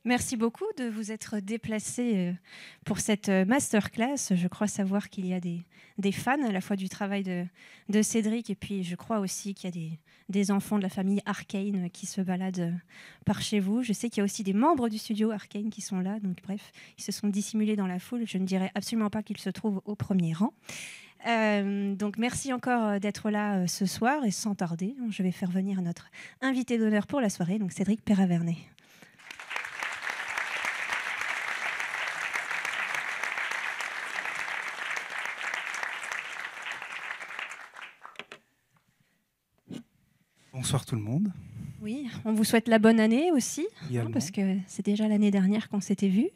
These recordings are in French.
Merci beaucoup de vous être déplacé pour cette masterclass. Je crois savoir qu'il y a des fans à la fois du travail de Cédric et puis je crois aussi qu'il y a des enfants de la famille Arcane qui se baladent par chez vous. Je sais qu'il y a aussi des membres du studio Arcane qui sont là. Donc bref, ils se sont dissimulés dans la foule. Je ne dirais absolument pas qu'ils se trouvent au premier rang. Donc merci encore d'être là ce soir et sans tarder, je vais faire venir notre invité d'honneur pour la soirée, donc Cédric Perravernet. Bonsoir tout le monde. Oui, on vous souhaite la bonne année aussi, parce que c'est déjà l'année dernière qu'on s'était vus.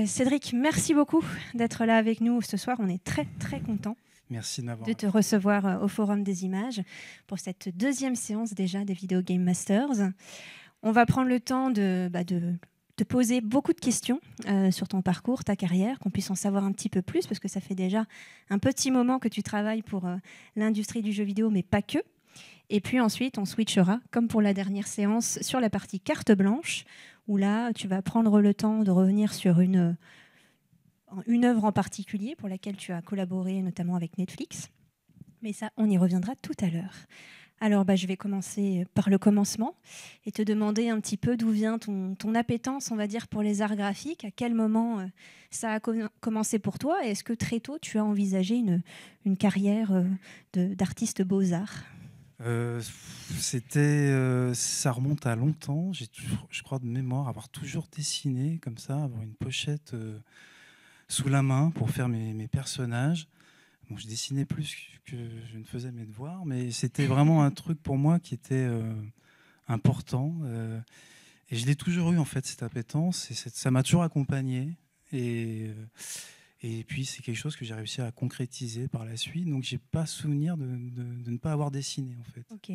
Cédric, merci beaucoup d'être là avec nous ce soir. On est très très contents de te recevoir au Forum des Images pour cette deuxième séance déjà des Video Game Masters. On va prendre le temps de te poser beaucoup de questions sur ton parcours, ta carrière, qu'on puisse en savoir un petit peu plus, parce que ça fait déjà un petit moment que tu travailles pour l'industrie du jeu vidéo, mais pas que. Et puis ensuite, on switchera, comme pour la dernière séance, sur la partie carte blanche, où là, tu vas prendre le temps de revenir sur une œuvre en particulier pour laquelle tu as collaboré notamment avec Netflix. Mais ça, on y reviendra tout à l'heure. Alors, je vais commencer par le commencement et te demander un petit peu d'où vient ton appétence, on va dire, pour les arts graphiques. À quel moment ça a commencé pour toi? Et est-ce que très tôt, tu as envisagé une carrière d'artiste beaux-arts? Ça remonte à longtemps. J'ai toujours, je crois de mémoire, avoir toujours dessiné comme ça, avoir une pochette sous la main pour faire mes personnages. Bon, je dessinais plus que je ne faisais mes devoirs, mais c'était vraiment un truc pour moi qui était important. Et je l'ai toujours eu en fait, cette appétence, et ça m'a toujours accompagné. Et puis c'est quelque chose que j'ai réussi à concrétiser par la suite. Donc j'ai pas souvenir de ne pas avoir dessiné en fait. Ok.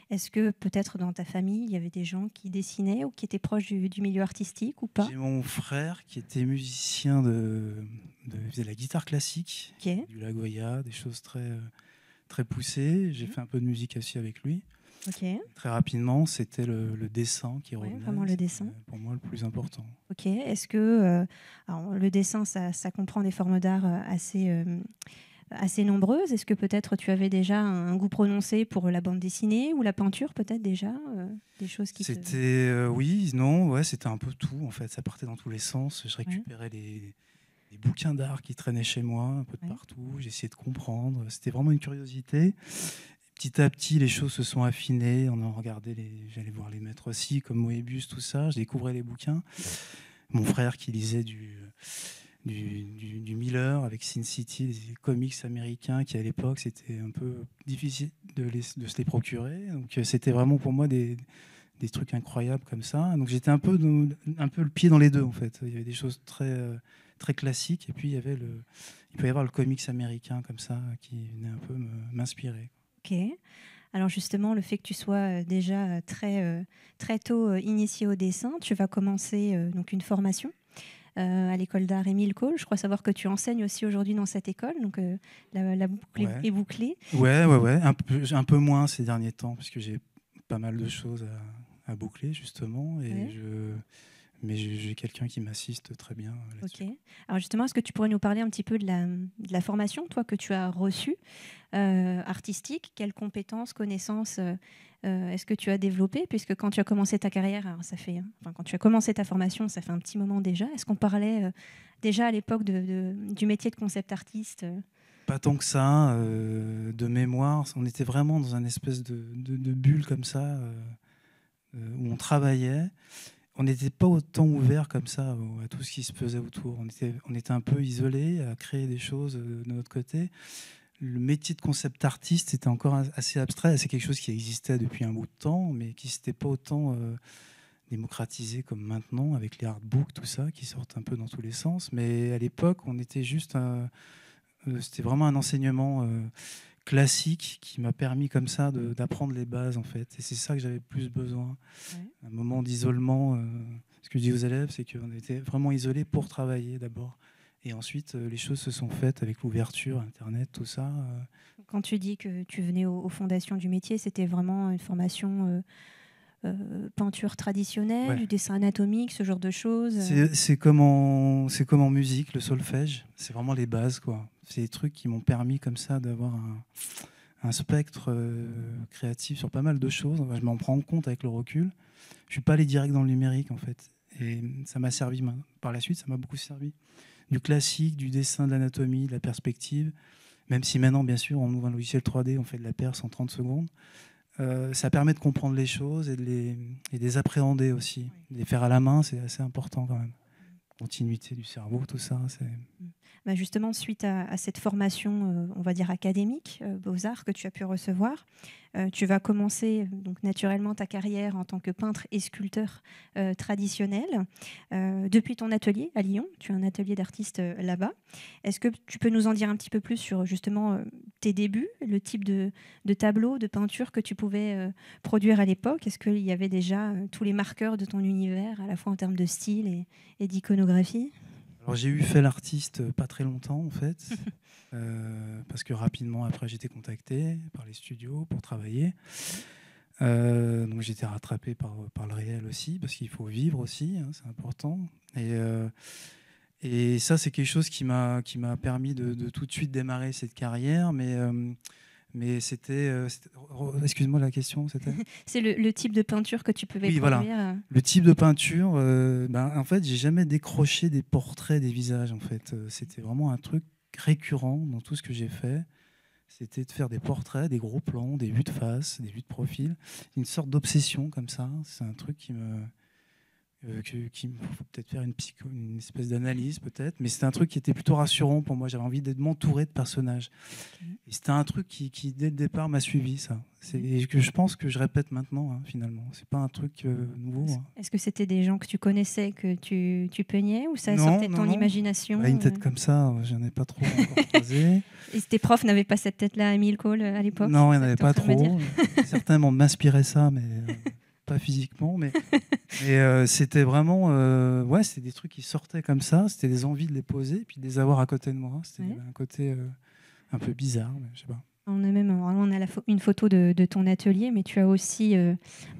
Est-ce que peut-être dans ta famille il y avait des gens qui dessinaient ou qui étaient proches du milieu artistique ou pas? J'ai mon frère qui était musicien il faisait de la guitare classique, du Lagoya, des choses très poussées. J'ai fait un peu de musique aussi avec lui. Okay. Très rapidement, c'était le dessin qui revenait. Vraiment le dessin. Pour moi, le plus important. Ok. Est-ce que alors, le dessin, ça comprend des formes d'art assez nombreuses? Est-ce que peut-être tu avais déjà un goût prononcé pour la bande dessinée ou la peinture, peut-être déjà des choses qui oui, non, ouais, c'était un peu tout en fait. Ça partait dans tous les sens. Je récupérais les bouquins d'art qui traînaient chez moi, un peu de partout. J'essayais de comprendre. C'était vraiment une curiosité. Petit à petit, les choses se sont affinées. On en regardait j'allais voir les maîtres aussi, comme Moebius, tout ça. Je découvrais les bouquins. Mon frère qui lisait du Miller avec Sin City, des comics américains qui à l'époque c'était un peu difficile de se les procurer. Donc c'était vraiment pour moi des trucs incroyables comme ça. Donc j'étais un peu le pied dans les deux en fait. Il y avait des choses très classiques et puis il peut y avoir le comics américain comme ça qui venait un peu m'inspirer. Ok. Alors justement, le fait que tu sois déjà très tôt initié au dessin, tu vas commencer donc une formation à l'école d'art Émile Cole. Je crois savoir que tu enseignes aussi aujourd'hui dans cette école, donc la boucle est bouclée. Ouais. Un peu moins ces derniers temps, parce que j'ai pas mal de choses à boucler justement. Mais j'ai quelqu'un qui m'assiste très bien là-dessus. Ok. Alors justement, est-ce que tu pourrais nous parler un petit peu de la formation, toi, que tu as reçue, artistique? Quelles compétences, connaissances est-ce que tu as développées? Puisque quand tu as commencé ta carrière, quand tu as commencé ta formation, ça fait un petit moment déjà. Est-ce qu'on parlait déjà à l'époque du métier de concept artiste? Pas tant que ça, de mémoire. On était vraiment dans une espèce de bulle comme ça, où on travaillait. On n'était pas autant ouvert comme ça à tout ce qui se faisait autour. On était un peu isolés à créer des choses de notre côté. Le métier de concept artiste était encore assez abstrait. C'est quelque chose qui existait depuis un bout de temps, mais qui ne s'était pas autant démocratisé comme maintenant, avec les artbooks, tout ça, qui sortent un peu dans tous les sens. Mais à l'époque, on était juste... c'était vraiment un enseignement classique qui m'a permis comme ça d'apprendre les bases en fait. Et c'est ça que j'avais plus besoin. Un moment d'isolement. Ce que je dis aux élèves, c'est qu'on était vraiment isolés pour travailler d'abord. Et ensuite, les choses se sont faites avec l'ouverture, Internet, tout ça. Quand tu dis que tu venais aux fondations du métier, c'était vraiment une formation peinture traditionnelle, du dessin anatomique, ce genre de choses? C'est comme en musique, le solfège. C'est vraiment les bases, quoi. C'est des trucs qui m'ont permis comme ça d'avoir un spectre créatif sur pas mal de choses. Enfin, je m'en rends compte avec le recul. Je suis pas allé direct dans le numérique, en fait. Et ça m'a servi, par la suite, ça m'a beaucoup servi. Du classique, du dessin, de l'anatomie, de la perspective. Même si maintenant, bien sûr, on ouvre un logiciel 3D, on fait de la perce en 30 secondes. Ça permet de comprendre les choses et de les appréhender aussi. De les faire à la main, c'est assez important quand même. Continuité du cerveau, tout ça. Justement, suite à cette formation, on va dire académique, Beaux-Arts, que tu as pu recevoir, tu vas commencer donc naturellement ta carrière en tant que peintre et sculpteur traditionnel. Depuis ton atelier à Lyon, tu as un atelier d'artiste là-bas. Est-ce que tu peux nous en dire un petit peu plus sur justement tes débuts, le type de tableaux, de peintures que tu pouvais produire à l'époque? Est-ce qu'il y avait déjà tous les marqueurs de ton univers, à la fois en termes de style et d'iconographie? Alors, j'ai fait l'artiste pas très longtemps en fait, parce que rapidement après j'ai été contacté par les studios pour travailler. Donc j'ai été rattrapé par le réel aussi, parce qu'il faut vivre aussi, hein, c'est important. Et ça, c'est quelque chose qui m'a permis de tout de suite démarrer cette carrière, mais c'était excuse-moi, la question, c'était C'est le type de peinture que tu pouvais produire. Voilà. Le type de peinture, en fait, j'ai jamais décroché des portraits des visages. En fait, c'était vraiment un truc récurrent dans tout ce que j'ai fait. C'était de faire des portraits, des gros plans, des vues de face, des vues de profil. Une sorte d'obsession comme ça. C'est un truc qui me faut peut-être faire une espèce d'analyse peut-être, mais c'était un truc qui était plutôt rassurant pour moi. J'avais envie de m'entourer de personnages. Et c'était un truc qui dès le départ m'a suivi, ça. Et que je pense que je répète maintenant, hein, finalement. C'est pas un truc nouveau. Est-ce que c'était des gens que tu connaissais, que tu peignais, ou ça sortait de ton imagination? Une tête comme ça, j'en ai pas trop encore croisé. Et tes profs n'avaient pas cette tête-là à Émile Cole à l'époque? Non, il n'y en avait pas trop. Certainement m'inspirait ça, mais pas physiquement, mais c'était vraiment c'était des trucs qui sortaient comme ça, c'était des envies de les poser puis de les avoir à côté de moi. C'était un côté un peu bizarre, mais je sais pas. On a une photo de ton atelier, mais tu as aussi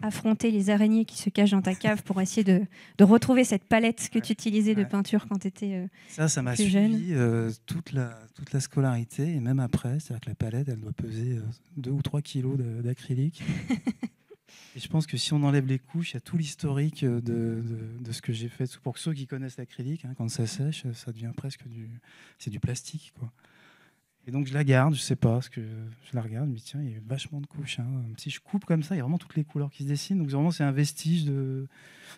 affronté les araignées qui se cachent dans ta cave pour essayer de retrouver cette palette que tu utilisais de peinture quand tu étais ça m'a suivi toute la scolarité et même après. C'est-à-dire que la palette, elle doit peser 2 ou 3 kilos d'acrylique. Et je pense que si on enlève les couches, il y a tout l'historique de ce que j'ai fait. Pour ceux qui connaissent l'acrylique, hein, quand ça sèche, ça devient presque du plastique, quoi. Et donc je la garde, je sais pas, parce que je la regarde, mais tiens, il y a vachement de couches. Hein. Si je coupe comme ça, il y a vraiment toutes les couleurs qui se dessinent. Donc vraiment, c'est un vestige de.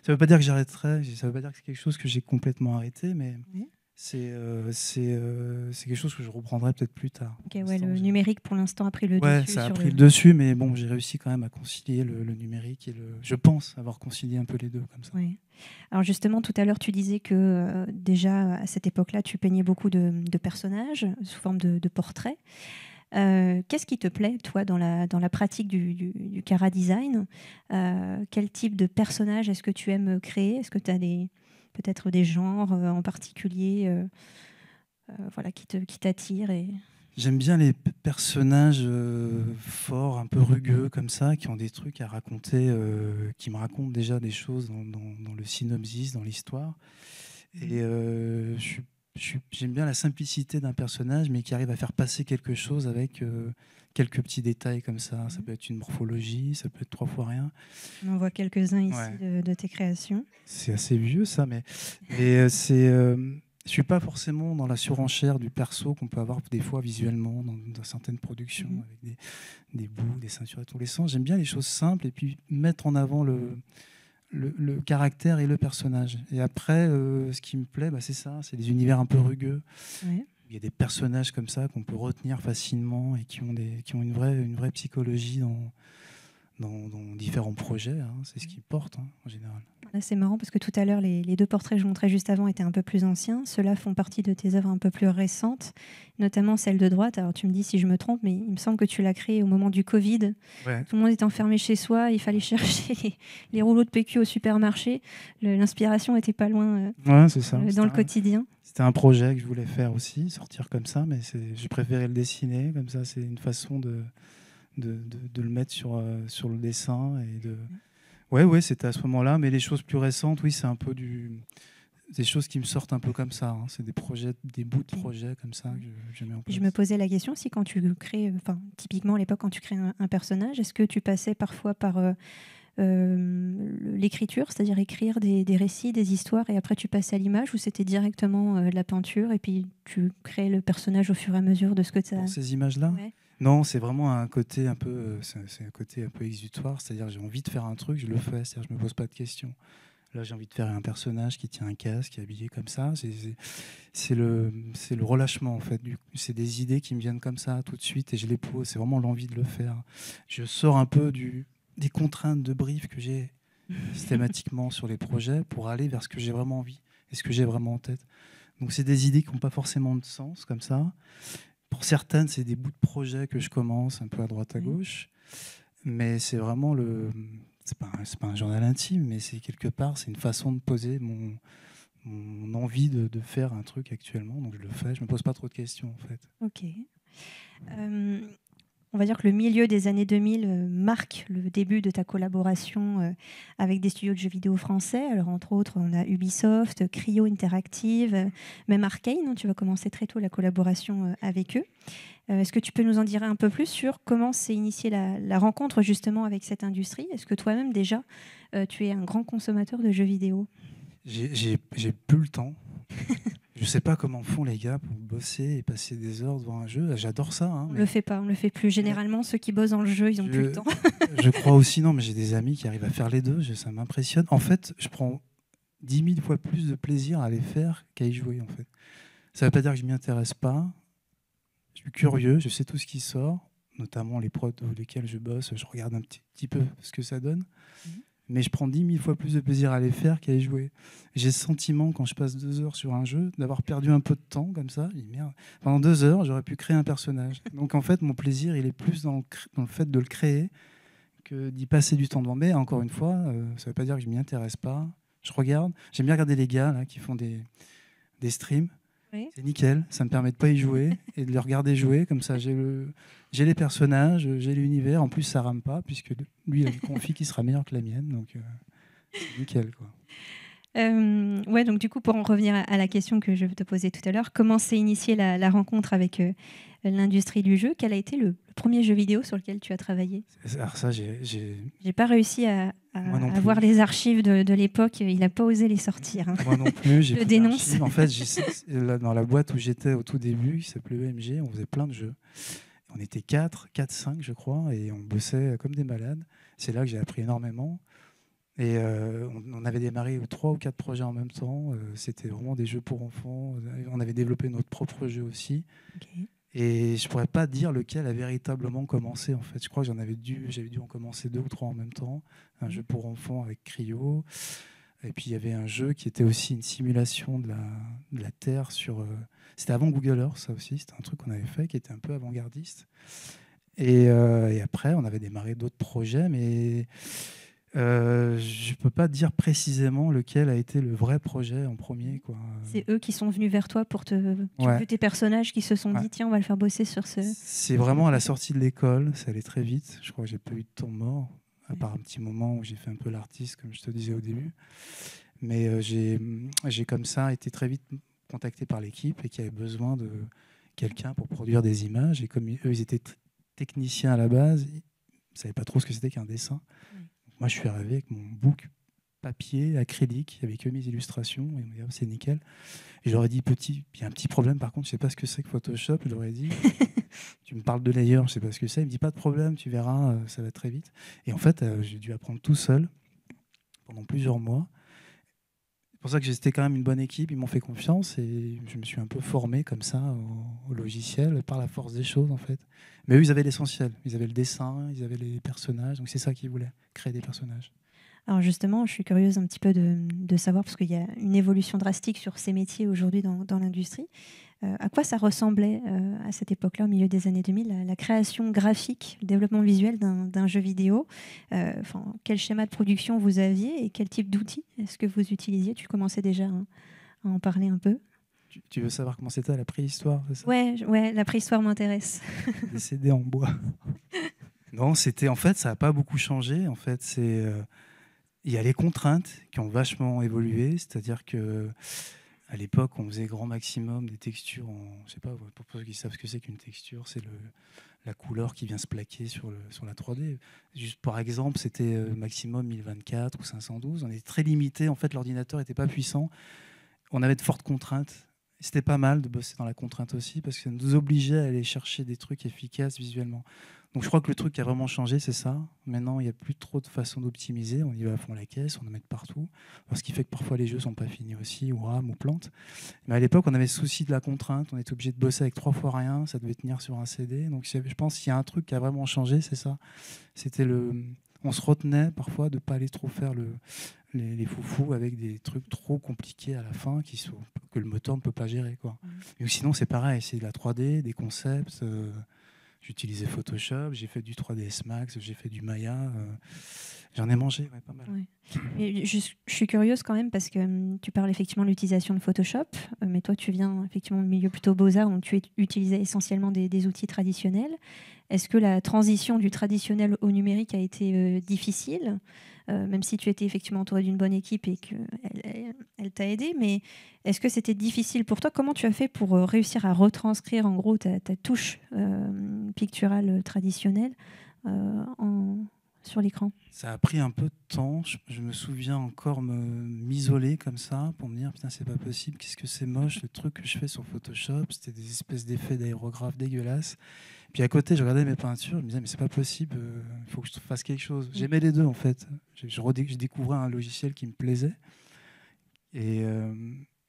Ça veut pas dire que j'arrêterai, ça veut pas dire que c'est quelque chose que j'ai complètement arrêté, mais c'est quelque chose que je reprendrai peut-être plus tard. Le numérique, pour l'instant, a pris le dessus. Ouais, ça a pris le dessus, mais bon, j'ai réussi quand même à concilier le numérique et je pense avoir concilié un peu les deux comme ça. Oui. Alors justement, tout à l'heure, tu disais que déjà, à cette époque-là, tu peignais beaucoup de personnages sous forme de portraits. Qu'est-ce qui te plaît, toi, dans la pratique du Cara Design? Quel type de personnage est-ce que tu aimes créer? Est-ce que tu as peut-être des genres en particulier qui t'attirent J'aime bien les personnages forts, un peu rugueux comme ça, qui ont des trucs à raconter, qui me racontent déjà des choses dans le synopsis, dans l'histoire. Et j'aime bien la simplicité d'un personnage, mais qui arrive à faire passer quelque chose avec quelques petits détails comme ça. Ça peut être une morphologie, ça peut être 3 fois rien. On en voit quelques-uns ici de tes créations. C'est assez vieux ça, mais je suis pas forcément dans la surenchère du perso qu'on peut avoir des fois visuellement dans certaines productions, avec des bouts, des ceintures à tous les sens. J'aime bien les choses simples et puis mettre en avant le caractère et le personnage. Et après, ce qui me plaît, c'est ça, c'est des univers un peu rugueux. Ouais. Il y a des personnages comme ça qu'on peut retenir facilement et qui ont une vraie psychologie dans différents projets. Hein. C'est ce qui porte en général. Là, c'est marrant parce que tout à l'heure, les 2 portraits que je montrais juste avant étaient un peu plus anciens. Ceux-là font partie de tes œuvres un peu plus récentes, notamment celle de droite. Alors tu me dis si je me trompe, mais il me semble que tu l'as créée au moment du Covid. Ouais. Tout le monde était enfermé chez soi, il fallait chercher les rouleaux de PQ au supermarché. L'inspiration n'était pas loin c'est ça. Dans le quotidien. C'était un projet que je voulais faire aussi, sortir comme ça, mais j'ai préféré le dessiner. Comme ça, c'est une façon de le mettre sur le dessin et Ouais, c'était à ce moment-là. Mais les choses plus récentes, oui, c'est un peu des choses qui me sortent un peu comme ça. Hein. C'est des projets, des bouts de projets comme ça que je mets en place. Je me posais la question si quand tu crées, typiquement à l'époque quand tu crées un personnage, est-ce que tu passais parfois par l'écriture, c'est-à-dire écrire des récits, des histoires, et après tu passais à l'image, ou c'était directement de la peinture et puis tu créais le personnage au fur et à mesure de ce que tu as... Pour ces images-là ? Ouais. Non, c'est vraiment un côté un peu, c'est un côté un peu exutoire, c'est-à-dire j'ai envie de faire un truc, je le fais, c'est-à-dire je me pose pas de questions. Là, j'ai envie de faire un personnage qui tient un casque, qui est habillé comme ça. C'est le relâchement, en fait. C'est des idées qui me viennent comme ça tout de suite et je les pose. C'est vraiment l'envie de le faire. Je sors un peu des contraintes de brief que j'ai systématiquement sur les projets pour aller vers ce que j'ai vraiment envie et ce que j'ai vraiment en tête. Donc, c'est des idées qui n'ont pas forcément de sens, comme ça. Pour certaines, c'est des bouts de projets que je commence un peu à droite, à gauche. Mais c'est vraiment c'est pas un journal intime, mais c'est quelque part, c'est une façon de poser mon envie de faire un truc actuellement. Donc je le fais, je me pose pas trop de questions en fait. Ok. On va dire que le milieu des années 2000 marque le début de ta collaboration avec des studios de jeux vidéo français. Alors entre autres, on a Ubisoft, Cryo Interactive, même Arcane. Tu vas commencer très tôt la collaboration avec eux. Est-ce que tu peux nous en dire un peu plus sur comment s'est initiée la rencontre justement avec cette industrie ? Est-ce que toi-même déjà, tu es un grand consommateur de jeux vidéo ? J'ai plus le temps. Je sais pas comment font les gars pour bosser et passer des heures devant un jeu. J'adore ça. Hein, on le fait pas, on le fait plus. Généralement, ceux qui bossent dans le jeu, ils n'ont plus le temps. Je crois aussi, non, mais j'ai des amis qui arrivent à faire les deux. Ça m'impressionne. En fait, je prends 10 000 fois plus de plaisir à les faire qu'à y jouer. En fait, ça veut pas dire que je m'y intéresse pas. Je suis curieux, je sais tout ce qui sort, notamment les prods avec lesquels je bosse. Je regarde un petit peu ce que ça donne. Mais je prends 10 000 fois plus de plaisir à les faire qu'à y jouer. J'ai ce sentiment, quand je passe 2 heures sur un jeu, d'avoir perdu un peu de temps, comme ça. Je dis, merde, pendant 2 heures, j'aurais pu créer un personnage. Donc en fait, mon plaisir, il est plus dans le fait de le créer que d'y passer du temps devant. Mais encore une fois, ça ne veut pas dire que je ne m'y intéresse pas. Je regarde. J'aime bien regarder les gars là, qui font des streams. Oui. C'est nickel, ça me permet de pas y jouer et de les regarder jouer, comme ça j'ai les personnages, j'ai l'univers, en plus ça rame pas, puisque lui il a une config qui sera meilleure que la mienne, donc c'est nickel quoi. Ouais, donc du coup, pour en revenir à la question que je te posais tout à l'heure, comment s'est initiée la rencontre avec l'industrie du jeu ? Quel a été le premier jeu vidéo sur lequel tu as travaillé ? Alors ça, j'ai pas réussi à voir les archives de l'époque. Il n'a pas osé les sortir. Hein. Moi non plus. Je dénonce. En fait, dans la boîte où j'étais au tout début, qui s'appelait EMG, on faisait plein de jeux. On était 4-5, je crois, et on bossait comme des malades. C'est là que j'ai appris énormément. Et on avait démarré 3 ou 4 projets en même temps. C'était vraiment des jeux pour enfants. On avait développé notre propre jeu aussi. Okay. Et je ne pourrais pas dire lequel a véritablement commencé. En fait, je crois que j'avais dû en commencer 2 ou 3 en même temps. Un jeu pour enfants avec Cryo. Et puis il y avait un jeu qui était aussi une simulation de la Terre sur. C'était avant Google Earth, ça aussi. C'était un truc qu'on avait fait qui était un peu avant-gardiste. Et après, on avait démarré d'autres projets, mais je ne peux pas dire précisément lequel a été le vrai projet en premier. Quoi. C'est eux qui sont venus vers toi pour tu as vu tes personnages qui se sont dit tiens, on va le faire bosser sur ce... C'est vraiment à la sortie de l'école, ça allait très vite. Je crois que j'ai pas eu de temps mort, à part un petit moment où j'ai fait un peu l'artiste, comme je te disais au début. Mais j'ai comme ça été très vite contacté par l'équipe et qui avait besoin de quelqu'un pour produire des images. Et comme eux, ils étaient techniciens à la base, ils ne savaient pas trop ce que c'était qu'un dessin. Moi, je suis arrivé avec mon book papier, acrylique, avec mes illustrations, et ils m'ont dit, c'est nickel. Et j'aurais dit, il y a un petit problème, par contre, je ne sais pas ce que c'est que Photoshop, je leur ai dit. Tu me parles de layer, je ne sais pas ce que c'est. Il me dit, pas de problème, tu verras, ça va très vite. Et en fait, j'ai dû apprendre tout seul pendant plusieurs mois. C'est pour ça que j'étais quand même une bonne équipe, ils m'ont fait confiance et je me suis un peu formé comme ça au logiciel par la force des choses en fait. Mais eux, ils avaient l'essentiel, ils avaient le dessin, ils avaient les personnages, donc c'est ça qu'ils voulaient, créer des personnages. Alors justement, je suis curieuse un petit peu de savoir, parce qu'il y a une évolution drastique sur ces métiers aujourd'hui dans l'industrie. À quoi ça ressemblait à cette époque-là, au milieu des années 2000, la création graphique, le développement visuel d'un jeu vidéo quel schéma de production vous aviez et quel type d'outils est-ce que vous utilisiez ? Tu commençais déjà à en parler un peu. Tu veux savoir comment c'était à la préhistoire, c'est ça ? Ouais, la préhistoire m'intéresse. Des CD en bois. Non, en fait, ça n'a pas beaucoup changé. En fait, Il y a les contraintes qui ont vachement évolué, c'est-à-dire que à l'époque, on faisait grand maximum des textures en, je sais pas, pour ceux qui savent ce que c'est qu'une texture, c'est la couleur qui vient se plaquer sur la 3D. Juste par exemple, c'était maximum 1024 ou 512. On était très limité. En fait, l'ordinateur n'était pas puissant. On avait de fortes contraintes. C'était pas mal de bosser dans la contrainte aussi parce que ça nous obligeait à aller chercher des trucs efficaces visuellement. Donc je crois que le truc qui a vraiment changé, c'est ça. Maintenant, il n'y a plus trop de façon d'optimiser. On y va à fond la caisse, on en met partout. Ce qui fait que parfois les jeux ne sont pas finis aussi, ou rament, ou plantent. Mais à l'époque, on avait le souci de la contrainte. On était obligé de bosser avec 3 fois rien. Ça devait tenir sur un CD. Donc je pense qu'il y a un truc qui a vraiment changé, c'est ça. On se retenait parfois de ne pas aller trop faire les foufous avec des trucs trop compliqués à la fin que le moteur ne peut pas gérer, quoi. Et sinon, c'est pareil. C'est de la 3D, des concepts. J'utilisais Photoshop, j'ai fait du 3ds Max, j'ai fait du Maya. J'en ai mangé pas mal. Ouais. Mais je suis curieuse quand même parce que tu parles effectivement de l'utilisation de Photoshop, mais toi tu viens effectivement du milieu plutôt beaux-arts où tu utilisais essentiellement des outils traditionnels. Est-ce que la transition du traditionnel au numérique a été difficile, même si tu étais effectivement entouré d'une bonne équipe et qu'elle t'a aidé, mais est-ce que c'était difficile pour toi? Comment tu as fait pour réussir à retranscrire en gros ta touche picturale traditionnelle sur l'écran? Ça a pris un peu de temps. Je me souviens encore m'isoler comme ça pour me dire putain, c'est pas possible, qu'est-ce que c'est moche le truc que je fais sur Photoshop. C'était des espèces d'effets d'aérographe dégueulasses. Puis à côté, je regardais mes peintures, je me disais mais c'est pas possible, il faut que je fasse quelque chose. J'aimais les deux en fait. Je découvrais un logiciel qui me plaisait.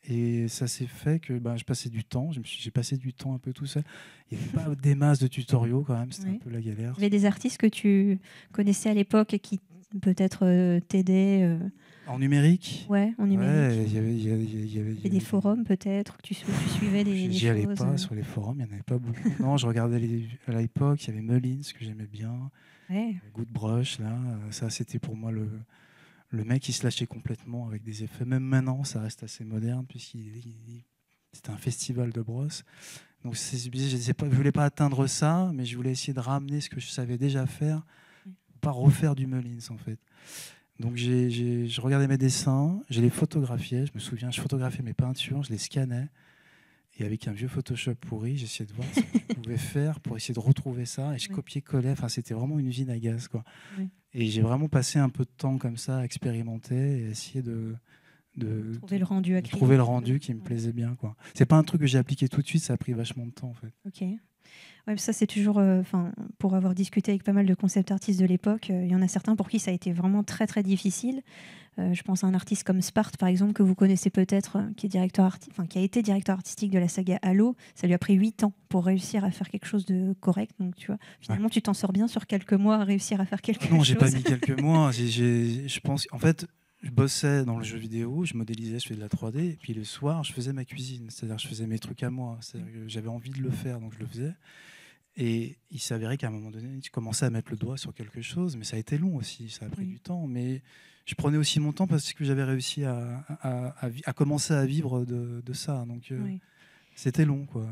Et ça s'est fait que je passais du temps, j'ai passé du temps un peu tout seul. Il n'y avait pas des masses de tutoriaux quand même, c'était un peu la galère. Il y avait des artistes que tu connaissais à l'époque et qui peut-être t'aidaient en numérique? Ouais, en numérique. Ouais, il y avait des forums peut-être, que tu suivais des choses. J'y allais pas sur les forums, il n'y en avait pas beaucoup. Non, je regardais à l'époque, il y avait Mullins que j'aimais bien, Goodbrush, là, ça c'était pour moi le mec qui se lâchait complètement avec des effets. Même maintenant, ça reste assez moderne c'était un festival de brosse. Donc je ne voulais pas atteindre ça, mais je voulais essayer de ramener ce que je savais déjà faire, pas refaire du Mullins en fait. Donc je regardais mes dessins, je les photographiais, je me souviens, je photographiais mes peintures, je les scannais. Et avec un vieux Photoshop pourri, j'essayais de voir ce que je pouvais faire pour essayer de retrouver ça. Et je copiais-collais. Enfin, c'était vraiment une usine à gaz, quoi. Et j'ai vraiment passé un peu de temps comme ça à expérimenter et essayer de trouver le rendu qui me plaisait bien, quoi. C'est pas un truc que j'ai appliqué tout de suite, ça a pris vachement de temps, en fait. Ok. Ouais, ça, c'est toujours, pour avoir discuté avec pas mal de concept artistes de l'époque, il y en a certains pour qui ça a été vraiment très très difficile. Je pense à un artiste comme Sparte, par exemple, que vous connaissez peut-être, qui a été directeur artistique de la saga Halo. Ça lui a pris 8 ans pour réussir à faire quelque chose de correct. Donc, tu vois, finalement, tu t'en sors bien sur quelques mois à réussir à faire quelque chose. Non, j'ai pas mis quelques mois. Je pense, en fait, je bossais dans le jeu vidéo, je modélisais, je faisais de la 3D, et puis le soir, je faisais ma cuisine. C'est-à-dire, je faisais mes trucs à moi. J'avais envie de le faire, donc je le faisais. Et il s'avérait qu'à un moment donné, je commençais à mettre le doigt sur quelque chose, mais ça a été long aussi, ça a pris du temps. Mais je prenais aussi mon temps parce que j'avais réussi à commencer à vivre de ça. Donc c'était long, quoi,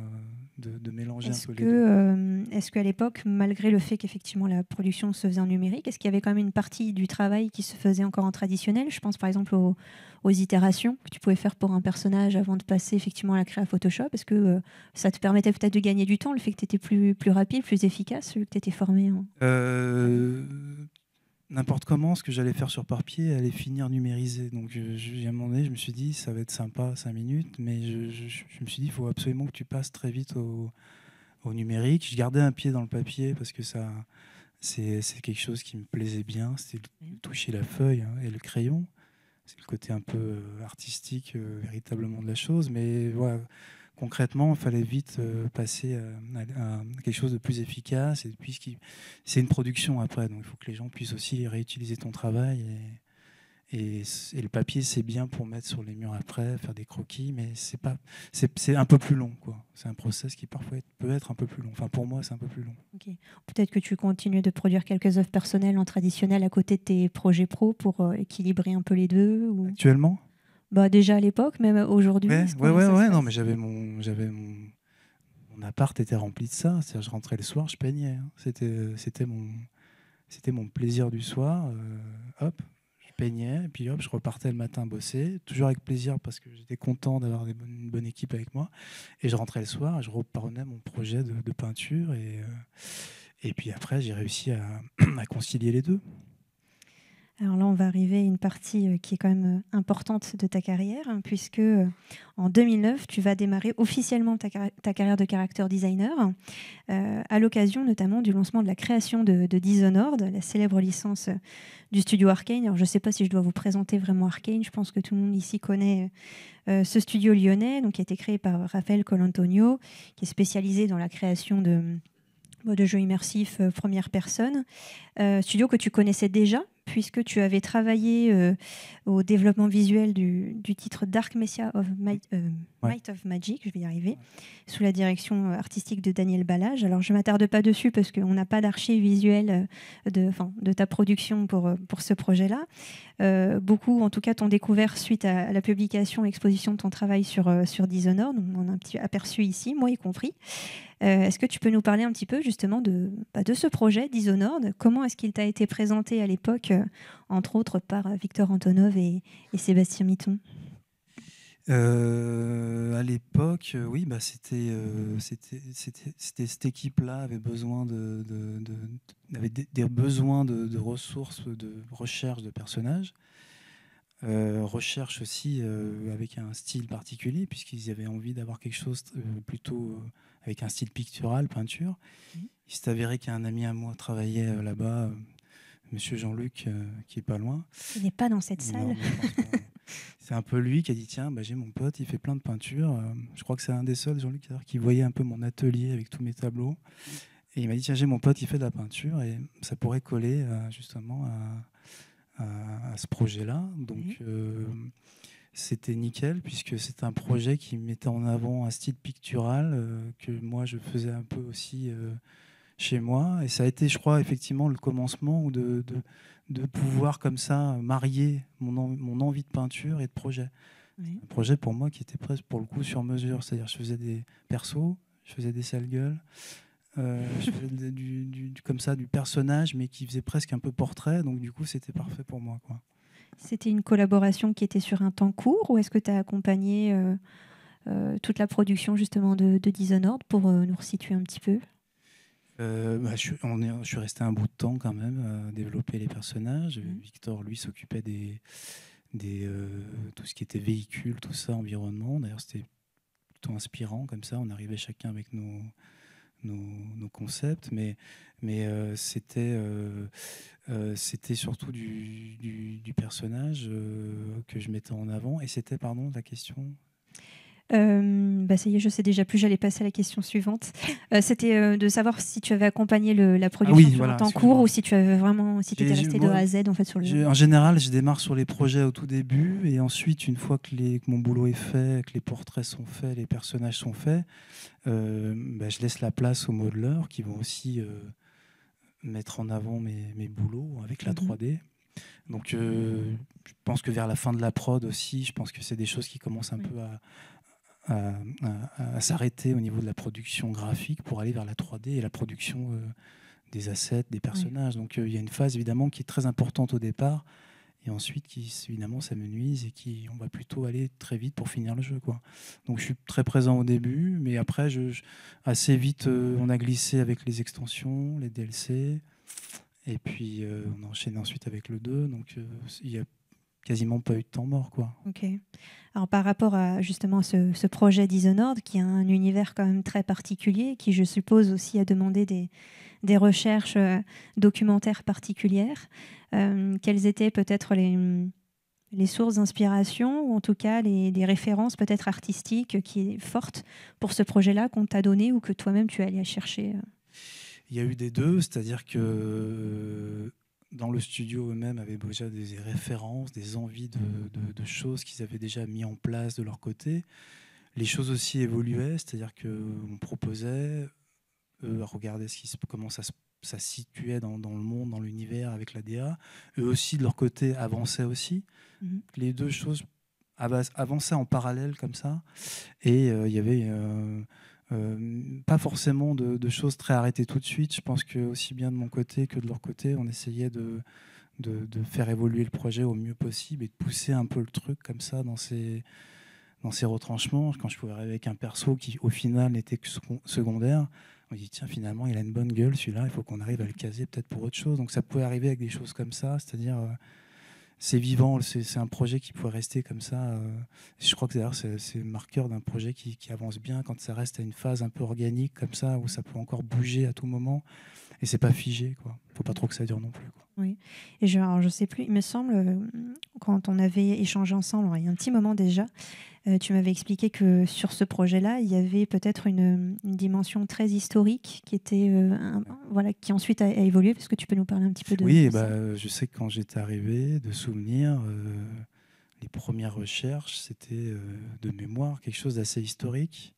de mélanger un peu les deux. Est-ce qu'à l'époque, malgré le fait qu'effectivement la production se faisait en numérique, est-ce qu'il y avait quand même une partie du travail qui se faisait encore en traditionnel? Je pense par exemple aux itérations que tu pouvais faire pour un personnage avant de passer effectivement à la créa Photoshop. Est-ce que ça te permettait peut-être de gagner du temps, le fait que tu étais plus rapide, plus efficace, vu que tu étais formé N'importe comment, ce que j'allais faire sur papier allait finir numérisé. Donc, à un moment donné, je me suis dit, ça va être sympa, 5 minutes, mais je me suis dit, il faut absolument que tu passes très vite au numérique. Je gardais un pied dans le papier parce que c'est quelque chose qui me plaisait bien. C'était toucher la feuille et le crayon. C'est le côté un peu artistique, véritablement de la chose. Mais voilà, concrètement, il fallait vite passer à quelque chose de plus efficace. Et puis, c'est une production après, donc il faut que les gens puissent aussi réutiliser ton travail. Et le papier, c'est bien pour mettre sur les murs après, faire des croquis, mais c'est un peu plus long, quoi. C'est un process qui parfois peut être un peu plus long. Enfin, pour moi, c'est un peu plus long. Okay. Peut-être que tu continues de produire quelques œuvres personnelles en traditionnel à côté de tes projets pro pour équilibrer un peu les deux ou... Actuellement ? Déjà à l'époque, même aujourd'hui. Ouais. Non, mais j'avais mon appart était rempli de ça. C'est-à-dire, je rentrais le soir, je peignais. C'était mon plaisir du soir. Hop. peignais, et puis hop, je repartais le matin bosser, toujours avec plaisir parce que j'étais content d'avoir une bonne équipe avec moi. Et je rentrais le soir, et je reprenais mon projet de peinture. Et puis après, j'ai réussi à concilier les deux. Alors là, on va arriver à une partie qui est quand même importante de ta carrière, hein, puisque en 2009, tu vas démarrer officiellement ta carrière de character designer, à l'occasion notamment du lancement de la création de Dishonored, la célèbre licence du studio Arkane. Alors, je ne sais pas si je dois vous présenter vraiment Arkane, je pense que tout le monde ici connaît ce studio lyonnais, donc, qui a été créé par Raphaël Colantonio, qui est spécialisé dans la création de jeux immersifs première personne. Studio que tu connaissais déjà, puisque tu avais travaillé au développement visuel du titre Dark Messiah of Might of Magic, je vais y arriver, sous la direction artistique de Daniel Ballage. Alors, je ne m'attarde pas dessus parce qu'on n'a pas d'archives visuelles de ta production pour ce projet-là. Beaucoup, en tout cas, t'ont découvert suite à la publication et exposition de ton travail sur Dishonored. On en a un petit aperçu ici, moi y compris. Est-ce que tu peux nous parler un petit peu justement de ce projet Dishonored? Comment est-ce qu'il t'a été présenté à l'époque, entre autres par Victor Antonov et Sébastien Mitton? À l'époque, oui, c'était cette équipe-là avait besoin avait des besoins de ressources, de recherche de personnages, recherche aussi avec un style particulier, puisqu'ils avaient envie d'avoir quelque chose plutôt avec un style pictural, peinture. Il s'est avéré qu'un ami à moi travaillait là-bas, Monsieur Jean-Luc, qui est pas loin. Il n'est pas dans cette salle. C'est un peu lui qui a dit tiens, j'ai mon pote, il fait plein de peintures. Je crois que c'est un des seuls, Jean-Luc, qui voyait un peu mon atelier avec tous mes tableaux. Et il m'a dit tiens, j'ai mon pote, il fait de la peinture et ça pourrait coller justement à ce projet-là. Donc c'était nickel, puisque c'est un projet qui mettait en avant un style pictural que moi je faisais un peu aussi chez moi. Et ça a été, je crois, effectivement le commencement de pouvoir comme ça marier mon envie de peinture et de projet. Oui. Un projet pour moi qui était presque pour le coup sur mesure. C'est-à-dire je faisais des persos, je faisais des sales gueules, je faisais comme ça du personnage, mais qui faisait presque un peu portrait. Donc du coup, c'était parfait pour moi, quoi. C'était une collaboration qui était sur un temps court, ou est-ce que tu as accompagné toute la production justement de Dishonored pour nous resituer un petit peu? Je suis resté un bout de temps quand même à développer les personnages. Victor, lui, s'occupait tout ce qui était véhicule, tout ça, environnement. D'ailleurs, c'était plutôt inspirant comme ça. On arrivait chacun avec nos concepts, mais c'était surtout du personnage que je mettais en avant. Et c'était, pardon, la question. Ça y est, je sais déjà plus, j'allais passer à la question suivante. C'était de savoir si tu avais accompagné la production sur un temps court, ou si tu avais vraiment, si tu étais resté de A à Z en fait sur le. En général, je démarre sur les projets au tout début, et ensuite, une fois que mon boulot est fait, que les portraits sont faits, les personnages sont faits, je laisse la place aux modeleurs qui vont aussi mettre en avant mes boulots avec la 3D. Donc, je pense que vers la fin de la prod aussi, je pense que c'est des choses qui commencent un peu à s'arrêter au niveau de la production graphique pour aller vers la 3D et la production des assets, des personnages. Donc il y a une phase évidemment qui est très importante au départ, et ensuite qui évidemment s'amenuise et on va plutôt aller très vite pour finir le jeu, quoi. Donc je suis très présent au début, mais après assez vite on a glissé avec les extensions, les DLC, et puis on a enchaîné ensuite avec le 2, donc il y a quasiment pas eu de temps mort, quoi. Ok. Alors par rapport à justement ce projet Dishonored, qui a un univers quand même très particulier, qui je suppose aussi a demandé des recherches documentaires particulières, quelles étaient peut-être les sources d'inspiration, ou en tout cas les références peut-être artistiques qui est fortes pour ce projet-là qu'on t'a donné, ou que toi-même tu es allé chercher? Il y a eu des deux, c'est-à-dire que dans le studio eux-mêmes avaient déjà des références, des envies de choses qu'ils avaient déjà mis en place de leur côté. Les choses aussi évoluaient, c'est-à-dire qu'on proposait, eux regardaient comment ça se situait dans le monde, dans l'univers avec la DA. Eux aussi, de leur côté, avançaient aussi. Les deux choses avançaient en parallèle comme ça. Et il y avait pas forcément de choses très arrêtées tout de suite. Je pense que aussi bien de mon côté que de leur côté, on essayait de faire évoluer le projet au mieux possible et de pousser un peu le truc comme ça dans ses retranchements. Quand je pouvais arriver avec un perso qui, au final, n'était que secondaire, on dit tiens, finalement, il a une bonne gueule, celui-là, il faut qu'on arrive à le caser peut-être pour autre chose. Donc ça pouvait arriver avec des choses comme ça, c'est-à-dire c'est vivant, c'est un projet qui pourrait rester comme ça. Je crois que d'ailleurs c'est marqueur d'un projet qui avance bien quand ça reste à une phase un peu organique comme ça, où ça peut encore bouger à tout moment et c'est pas figé, quoi. Faut pas trop que ça dure non plus, quoi. Oui, et je sais plus, il me semble, quand on avait échangé ensemble, il y a un petit moment déjà, tu m'avais expliqué que sur ce projet-là, il y avait peut-être une dimension très historique qui était, voilà, qui ensuite a évolué. Est-ce que tu peux nous parler un petit peu de Oui, ça? je sais que quand j'étais arrivé, de souvenir, les premières recherches, c'était de mémoire quelque chose d'assez historique.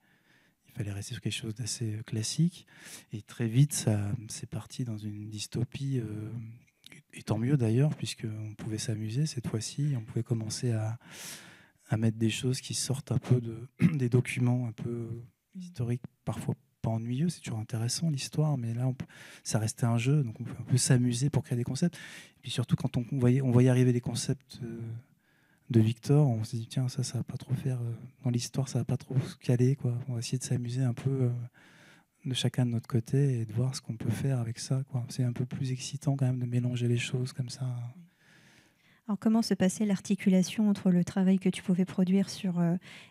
Il fallait rester sur quelque chose d'assez classique. Et très vite, c'est parti dans une dystopie. Et tant mieux d'ailleurs, puisqu'on pouvait s'amuser cette fois-ci. On pouvait commencer à mettre des choses qui sortent un peu des documents un peu historiques, parfois pas ennuyeux. C'est toujours intéressant l'histoire, mais là, ça restait un jeu. Donc on peut s'amuser pour créer des concepts. Et puis surtout, quand on voyait arriver des concepts de Victor, on s'est dit tiens, ça va pas trop faire dans l'histoire, ça va pas trop se caler, quoi. On va essayer de s'amuser un peu de chacun de notre côté et de voir ce qu'on peut faire avec ça, quoi. C'est un peu plus excitant quand même de mélanger les choses comme ça. Alors, comment se passait l'articulation entre le travail que tu pouvais produire sur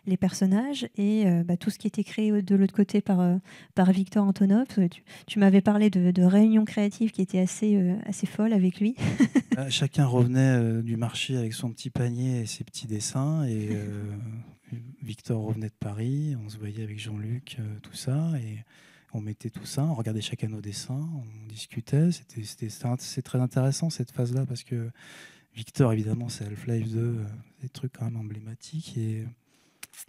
les personnages et tout ce qui était créé de l'autre côté par Victor Antonov? Tu m'avais parlé de réunions créatives qui étaient assez folles avec lui. Chacun revenait du marché avec son petit panier et ses petits dessins. Et Victor revenait de Paris, on se voyait avec Jean-Luc, tout ça. Et on mettait tout ça, on regardait chacun nos dessins, on discutait. C'est très intéressant cette phase-là parce que Victor, évidemment, c'est Half-Life 2, des trucs quand même emblématiques. Et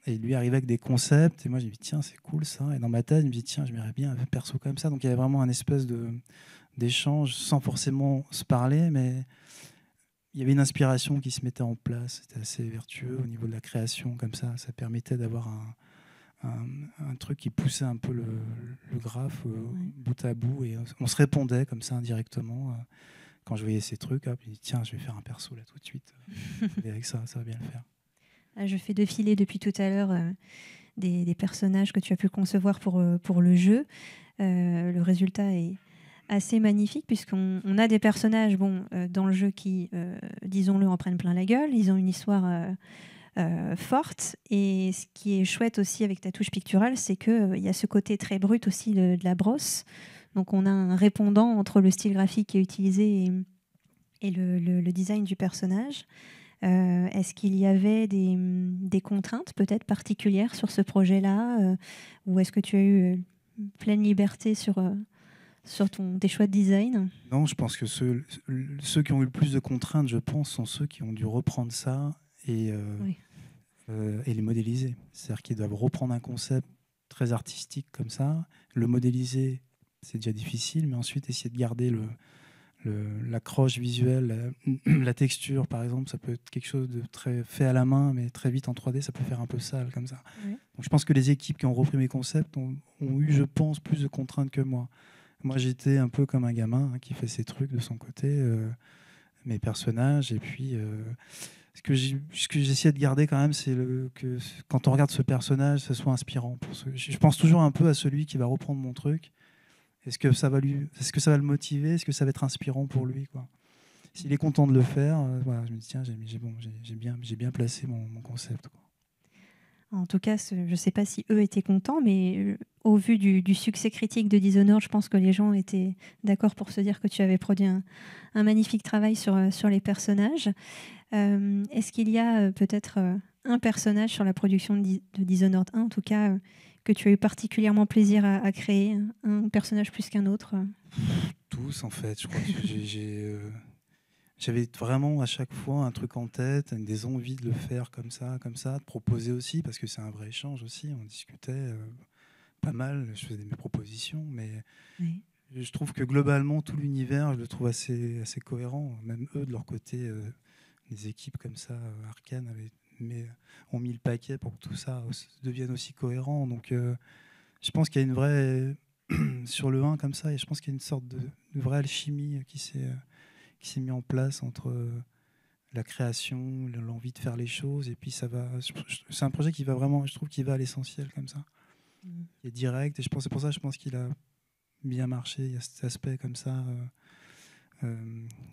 lui arrivait avec des concepts. Et moi, j'ai dit, tiens, c'est cool ça. Et dans ma tête, je me dis, tiens, j'aimerais bien un perso comme ça. Donc il y avait vraiment un espèce d'échange sans forcément se parler, mais il y avait une inspiration qui se mettait en place. C'était assez vertueux au niveau de la création, comme ça. Ça permettait d'avoir un truc qui poussait un peu le graphe bout à bout. Et on se répondait comme ça indirectement. Quand je voyais ces trucs, hop, je dis tiens, je vais faire un perso là tout de suite. Et avec ça va bien le faire. Je fais défiler depuis tout à l'heure des personnages que tu as pu concevoir pour le jeu. Le résultat est assez magnifique puisqu'on a des personnages dans le jeu qui, disons-le, en prennent plein la gueule. Ils ont une histoire forte. Et ce qui est chouette aussi avec ta touche picturale, c'est qu'il y a ce côté très brut aussi de la brosse. Donc on a un répondant entre le style graphique qui est utilisé et le design du personnage. Est-ce qu'il y avait des contraintes peut-être particulières sur ce projet-là ou est-ce que tu as eu pleine liberté sur tes choix de design? Non, je pense que ceux qui ont eu le plus de contraintes, je pense, sont ceux qui ont dû reprendre ça et les modéliser. C'est-à-dire qu'ils doivent reprendre un concept très artistique comme ça, le modéliser, c'est déjà difficile, mais ensuite essayer de garder l'accroche visuelle, la texture, par exemple, ça peut être quelque chose de très fait à la main, mais très vite en 3D, ça peut faire un peu sale comme ça. Oui. Donc je pense que les équipes qui ont repris mes concepts ont eu, je pense, plus de contraintes que moi. Moi, j'étais un peu comme un gamin qui fait ses trucs de son côté, mes personnages, et puis ce que j'essayais de garder quand même, c'est que quand on regarde ce personnage, ça soit inspirant. Je pense toujours un peu à celui qui va reprendre mon truc. Est-ce que ça va le motiver? Est-ce que ça va être inspirant pour lui, quoi? S'il est content de le faire, voilà, je me dis tiens, j'ai bien placé mon concept, quoi. En tout cas, je ne sais pas si eux étaient contents, mais au vu du succès critique de Dishonored, je pense que les gens étaient d'accord pour se dire que tu avais produit un magnifique travail sur les personnages. Est-ce qu'il y a peut-être un personnage sur la production de Dishonored 1, en tout cas, que tu as eu particulièrement plaisir à créer, un personnage plus qu'un autre? Tous, en fait. Je crois que j'avais vraiment à chaque fois un truc en tête, des envies de le faire comme ça, de proposer aussi, parce que c'est un vrai échange aussi. On discutait pas mal, je faisais mes propositions, mais Oui. je trouve que globalement, tout l'univers, je le trouve assez cohérent. Même eux, de leur côté, les équipes comme ça, Arkane, ont mis le paquet pour que tout ça devienne aussi cohérent. Donc, je pense qu'il y a une vraie... sur le 1 comme ça, et je pense qu'il y a une sorte de vraie alchimie qui qui s'est mis en place entre la création, l'envie de faire les choses, et puis ça va. C'est un projet qui va vraiment, je trouve, qui va à l'essentiel comme ça. Il est direct, et c'est pour ça, je pense qu'il a bien marché. Il y a cet aspect comme ça,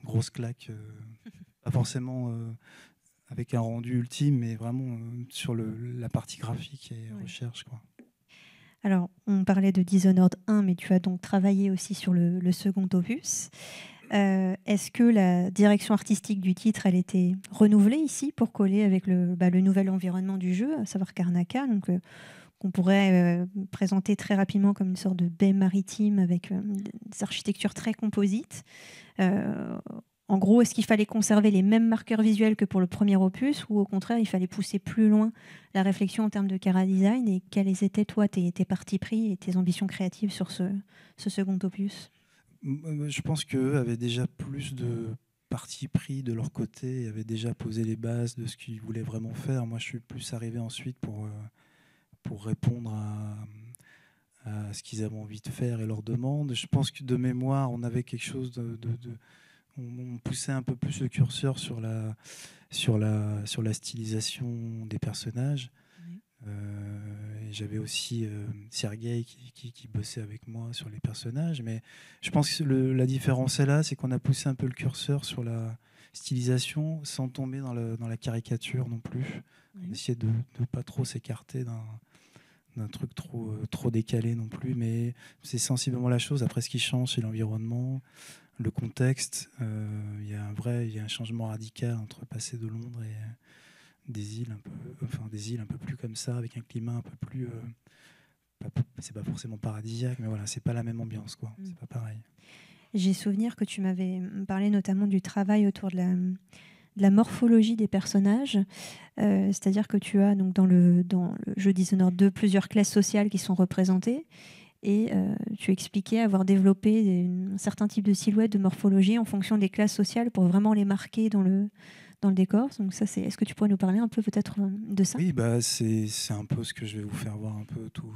grosse claque, pas forcément avec un rendu ultime, mais vraiment sur la partie graphique et recherche, quoi. Alors, on parlait de Dishonored 1, mais tu as donc travaillé aussi sur le second opus. Est-ce que la direction artistique du titre, elle était renouvelée ici pour coller avec le nouvel environnement du jeu, à savoir Karnaca, donc qu'on pourrait présenter très rapidement comme une sorte de baie maritime avec des architectures très composites. En gros, est-ce qu'il fallait conserver les mêmes marqueurs visuels que pour le premier opus, ou au contraire, il fallait pousser plus loin la réflexion en termes de chara-design, et quels étaient, toi, tes partis pris et tes ambitions créatives sur ce second opus? Je pense qu'eux avaient déjà plus de parti pris de leur côté, et avaient déjà posé les bases de ce qu'ils voulaient vraiment faire. Moi, je suis plus arrivé ensuite pour répondre à ce qu'ils avaient envie de faire et leurs demandes. Je pense que de mémoire, on avait quelque chose on poussait un peu plus le curseur sur la stylisation des personnages. Et j'avais aussi Sergueï qui bossait avec moi sur les personnages. Mais je pense que la différence est là, c'est qu'on a poussé un peu le curseur sur la stylisation sans tomber dans la caricature non plus. On essayait de ne pas trop s'écarter d'un truc trop décalé non plus. Mais c'est sensiblement la chose. Après, ce qui change, c'est l'environnement, le contexte. Il y a un changement radical entre passer de Londres et des îles un peu plus comme ça, avec un climat un peu plus c'est pas forcément paradisiaque, mais voilà, c'est pas la même ambiance, quoi. C'est pas pareil. J'ai souvenir que tu m'avais parlé notamment du travail autour de la morphologie des personnages, c'est-à-dire que tu as donc dans le jeu Dishonored 2 plusieurs classes sociales qui sont représentées, et tu expliquais avoir développé un certain type de silhouette, de morphologie en fonction des classes sociales pour vraiment les marquer dans le décor. Donc ça, est-ce que tu pourrais nous parler un peu peut-être de ça? Oui, c'est un peu ce que je vais vous faire voir un peu tout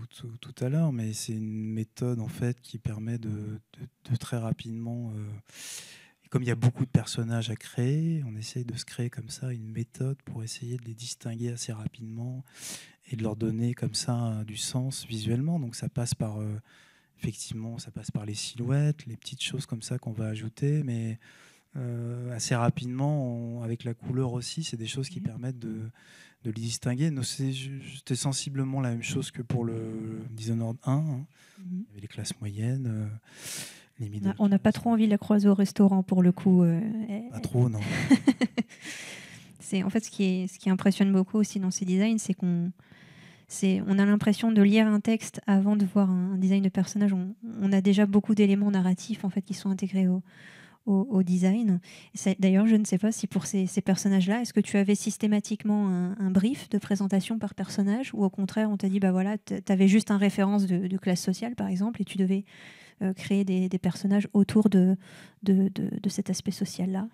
à l'heure, mais c'est une méthode en fait qui permet de très rapidement, comme il y a beaucoup de personnages à créer, on essaye de se créer comme ça une méthode pour essayer de les distinguer assez rapidement et de leur donner comme ça du sens visuellement. Donc ça passe par effectivement, ça passe par les silhouettes, les petites choses comme ça qu'on va ajouter, mais assez rapidement, avec la couleur aussi, c'est des choses qui permettent de les distinguer. C'était sensiblement la même chose que pour le Dishonored 1. Hein. Il y avait les classes moyennes, les middle. On n'a pas trop envie de la croiser au restaurant pour le coup. Pas trop, non. En fait, ce qui impressionne beaucoup aussi dans ces designs, c'est qu'on a l'impression de lire un texte avant de voir un design de personnage. On a déjà beaucoup d'éléments narratifs en fait, qui sont intégrés au design. D'ailleurs, je ne sais pas si pour ces personnages-là, est-ce que tu avais systématiquement un brief de présentation par personnage, ou au contraire, on t'a dit, bah voilà, tu avais juste un référence de classe sociale, par exemple, et tu devais créer des personnages autour de cet aspect social-là?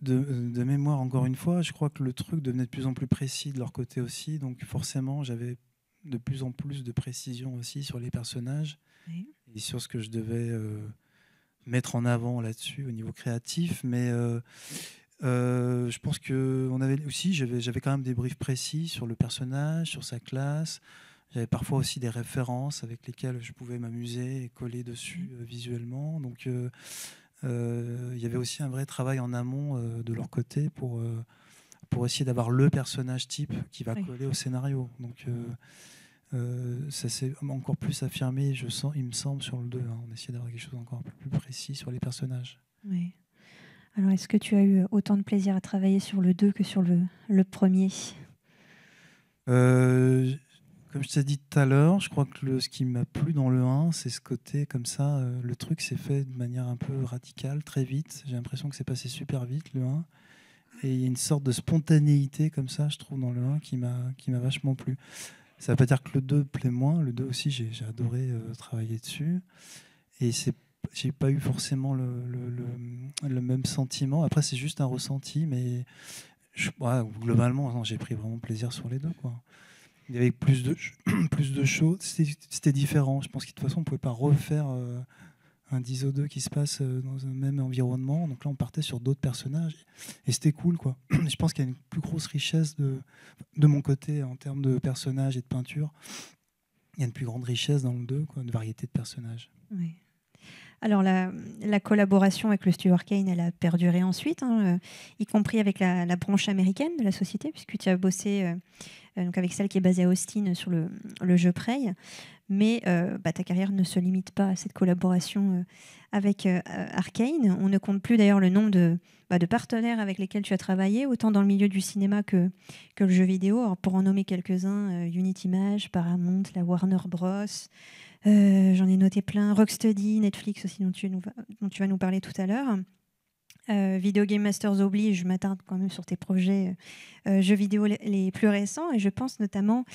De mémoire, encore une fois, je crois que le truc devenait de plus en plus précis de leur côté aussi, donc forcément, j'avais de plus en plus de précision aussi sur les personnages et sur ce que je devais mettre en avant là-dessus au niveau créatif, mais je pense que j'avais quand même des briefs précis sur le personnage, sur sa classe. J'avais parfois aussi des références avec lesquelles je pouvais m'amuser et coller dessus visuellement. Donc il y avait aussi un vrai travail en amont de leur côté pour essayer d'avoir le personnage type qui va coller au scénario. Donc ça s'est encore plus affirmé, il me semble, sur le 2. Hein. On essayait d'avoir quelque chose encore un peu plus précis sur les personnages. Oui. Alors, est-ce que tu as eu autant de plaisir à travailler sur le 2 que sur le premier ? Comme je t'ai dit tout à l'heure, je crois que ce qui m'a plu dans le 1, c'est ce côté comme ça. Le truc s'est fait de manière un peu radicale, très vite. J'ai l'impression que c'est passé super vite, le 1. Et il y a une sorte de spontanéité comme ça, je trouve, dans le 1 qui m'a vachement plu. Ça ne veut pas dire que le 2 plaît moins. Le 2 aussi, j'ai adoré travailler dessus. Et j'ai pas eu forcément le même sentiment. Après, c'est juste un ressenti, mais globalement, j'ai pris vraiment plaisir sur les deux, quoi. Il y avait plus de choses. C'était différent. Je pense que de toute façon, on ne pouvait pas refaire indice O2 qui se passe dans un même environnement. Donc là, on partait sur d'autres personnages et c'était cool, quoi. Je pense qu'il y a une plus grosse richesse de mon côté en termes de personnages et de peinture. Il y a une plus grande richesse dans le 2, quoi, de variété de personnages. Oui. Alors la collaboration avec le studio Arkane, elle a perduré ensuite, y compris avec la branche américaine de la société, puisque tu as bossé donc avec celle qui est basée à Austin sur le jeu Prey. Mais ta carrière ne se limite pas à cette collaboration avec Arkane. On ne compte plus d'ailleurs le nombre de partenaires avec lesquels tu as travaillé, autant dans le milieu du cinéma que le jeu vidéo. Alors, pour en nommer quelques-uns, Unity Image, Paramount, la Warner Bros. J'en ai noté plein. Rocksteady, Netflix aussi, dont tu vas nous parler tout à l'heure. Video Game Masters oblige, je m'attarde quand même sur tes projets jeux vidéo les plus récents, et je pense notamment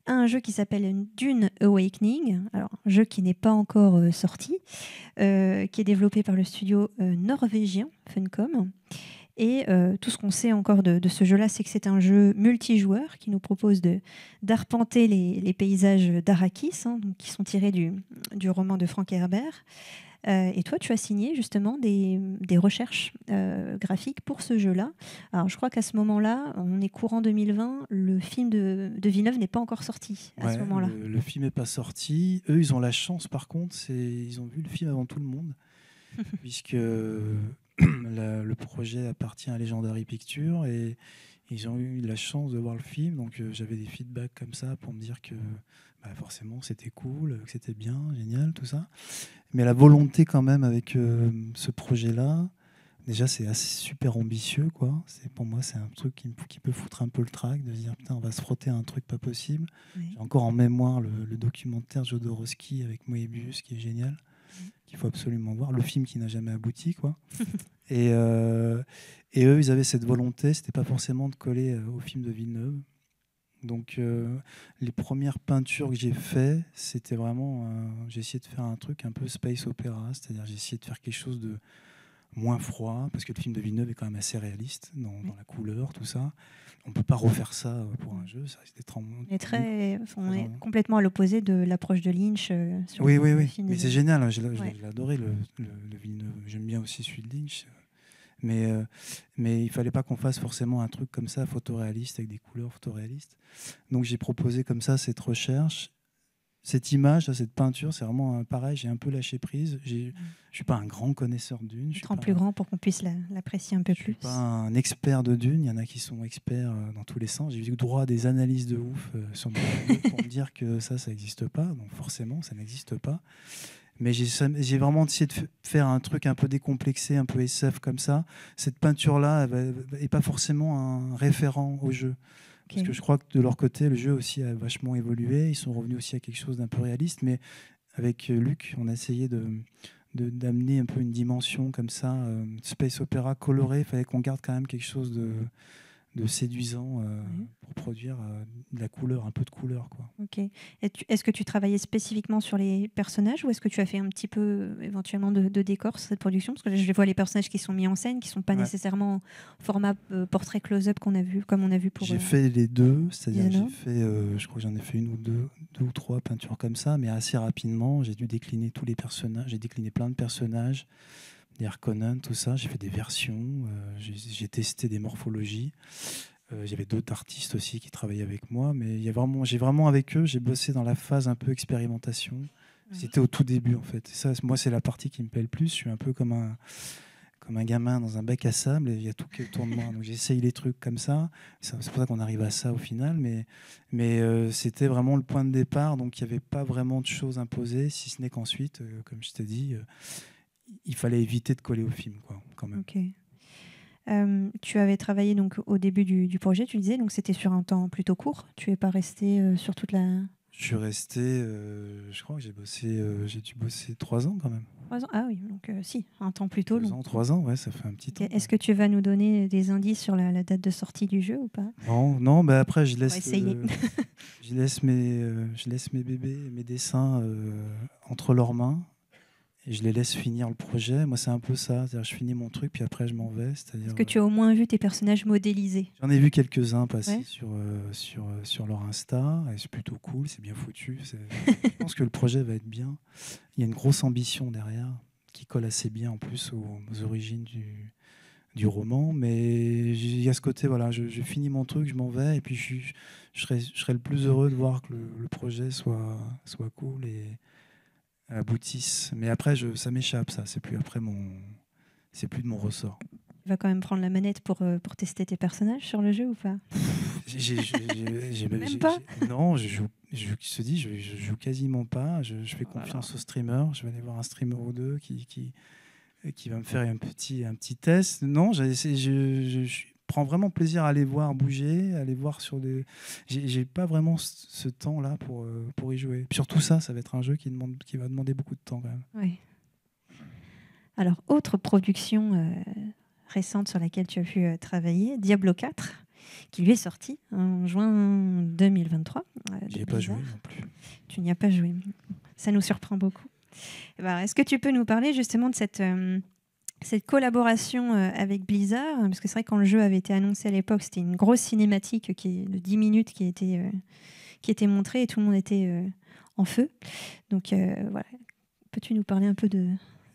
à un jeu qui s'appelle Dune Awakening, alors un jeu qui n'est pas encore sorti, qui est développé par le studio norvégien Funcom. Et tout ce qu'on sait encore de ce jeu-là, c'est que c'est un jeu multijoueur qui nous propose d'arpenter les paysages d'Arrakis, donc qui sont tirés du roman de Frank Herbert. Et toi, tu as signé justement des recherches graphiques pour ce jeu-là. Alors, je crois qu'à ce moment-là, on est courant 2020, le film de Villeneuve n'est pas encore sorti à ce moment-là. Le film n'est pas sorti. Eux, ils ont la chance, par contre, ils ont vu le film avant tout le monde, puisque le projet appartient à Legendary Pictures et ils ont eu la chance de voir le film. Donc, j'avais des feedbacks comme ça pour me dire que forcément, c'était cool, que c'était bien, génial, tout ça. Mais la volonté quand même avec ce projet-là, déjà c'est assez super ambitieux, quoi. Pour moi, c'est un truc qui peut foutre un peu le trac, de se dire putain, on va se frotter à un truc pas possible. Oui. J'ai encore en mémoire le documentaire Jodorowsky avec Moebius qui est génial, qu'il faut absolument voir. Le film qui n'a jamais abouti, quoi. Et eux, ils avaient cette volonté, c'était pas forcément de coller au film de Villeneuve. Donc les premières peintures que j'ai faites, c'était vraiment, j'ai essayé de faire un truc un peu space opéra, c'est-à-dire j'ai essayé de faire quelque chose de moins froid, parce que le film de Villeneuve est quand même assez réaliste dans la couleur, tout ça. On ne peut pas refaire ça pour un jeu, ça risque d'être on est complètement à l'opposé de l'approche de Lynch. Sur oui, mais c'est génial, hein, j'ai adoré le Villeneuve, j'aime bien aussi celui de Lynch. Mais il ne fallait pas qu'on fasse forcément un truc comme ça, photoréaliste, avec des couleurs photoréalistes. Donc j'ai proposé comme ça cette recherche. Cette image, cette peinture, c'est vraiment pareil, j'ai un peu lâché prise. Je ne suis pas un grand connaisseur de Dune. Être plus grand pour qu'on puisse l'apprécier un peu plus. Je ne suis pas un expert de Dune, il y en a qui sont experts dans tous les sens. J'ai eu droit à des analyses de ouf sur mon pour me dire que ça n'existe pas. Donc forcément, ça n'existe pas. Mais j'ai vraiment essayé de faire un truc un peu décomplexé, un peu SF comme ça. Cette peinture-là n'est pas forcément un référent au jeu. Okay. Parce que je crois que de leur côté, le jeu aussi a vachement évolué. Ils sont revenus aussi à quelque chose d'un peu réaliste. Mais avec Luc, on a essayé d'amener un peu une dimension comme ça, space opéra coloré. Il fallait qu'on garde quand même quelque chose de séduisant pour produire de la couleur, un peu de couleur, quoi. Ok. Est-ce que tu travaillais spécifiquement sur les personnages ou est-ce que tu as fait un petit peu éventuellement de décor sur cette production? Parce que je vois les personnages qui sont mis en scène, qui ne sont pas nécessairement format portrait close-up comme on a vu pour... J'ai fait les deux, c'est-à-dire je crois que j'en ai fait deux ou trois peintures comme ça, mais assez rapidement, j'ai dû décliner tous les personnages, j'ai décliné plein de personnages, des Harkonnen, tout ça. J'ai fait des versions, j'ai testé des morphologies. J'avais d'autres artistes aussi qui travaillaient avec moi, mais j'ai vraiment avec eux, j'ai bossé dans la phase un peu expérimentation. Oui. C'était au tout début en fait. Et ça, moi, c'est la partie qui me plaît le plus. Je suis un peu comme un gamin dans un bac à sable et il y a tout qui est autour de moi. Donc j'essaye les trucs comme ça. C'est pour ça qu'on arrive à ça au final. Mais c'était vraiment le point de départ. Donc il n'y avait pas vraiment de choses imposées, si ce n'est qu'ensuite, comme je t'ai dit, il fallait éviter de coller au film, quoi, quand même. Okay. Tu avais travaillé donc au début du projet, tu disais, donc c'était sur un temps plutôt court. Tu n'es pas resté sur toute la... Je suis resté, je crois que j'ai dû bosser 3 ans quand même. 3 ans, ah oui, donc si, un temps plutôt long. 3 ans, ouais, ça fait un petit temps. Est-ce que tu vas nous donner des indices sur la date de sortie du jeu ou pas? Non, bah après je laisse, je laisse mes bébés, mes dessins entre leurs mains. Et je les laisse finir le projet. Moi, c'est un peu ça. C'est-à-dire, je finis mon truc, puis après, je m'en vais. Est-ce que tu as au moins vu tes personnages modélisés? J'en ai vu quelques-uns passer sur leur Insta. Et c'est plutôt cool, c'est bien foutu. Je pense que le projet va être bien. Il y a une grosse ambition derrière qui colle assez bien en plus aux origines du roman. Mais il y a ce côté, voilà, je finis mon truc, je m'en vais, et puis je serais le plus heureux de voir que le projet soit cool et aboutisse. Mais après, ça m'échappe, ça. C'est plus de mon ressort. Tu vas quand même prendre la manette pour tester tes personnages sur le jeu ou pas? Même pas. Non, je joue quasiment pas. Je fais confiance aux streamers. Je vais aller voir un streamer ou deux qui va me faire un petit test. Non, je prends vraiment plaisir à aller voir bouger, à aller voir sur des. J'ai pas vraiment ce temps-là pour y jouer. Puis surtout ça va être un jeu qui va demander beaucoup de temps quand même. Oui. Alors, autre production récente sur laquelle tu as pu travailler, Diablo 4, qui lui est sorti en juin 2023. J'y ai pas joué non plus. Tu n'y as pas joué. Ça nous surprend beaucoup. Est-ce que tu peux nous parler justement de cette collaboration avec Blizzard? Parce que c'est vrai que quand le jeu avait été annoncé à l'époque, c'était une grosse cinématique de 10 minutes qui était montrée et tout le monde était en feu. Donc voilà. Peux-tu nous parler un peu de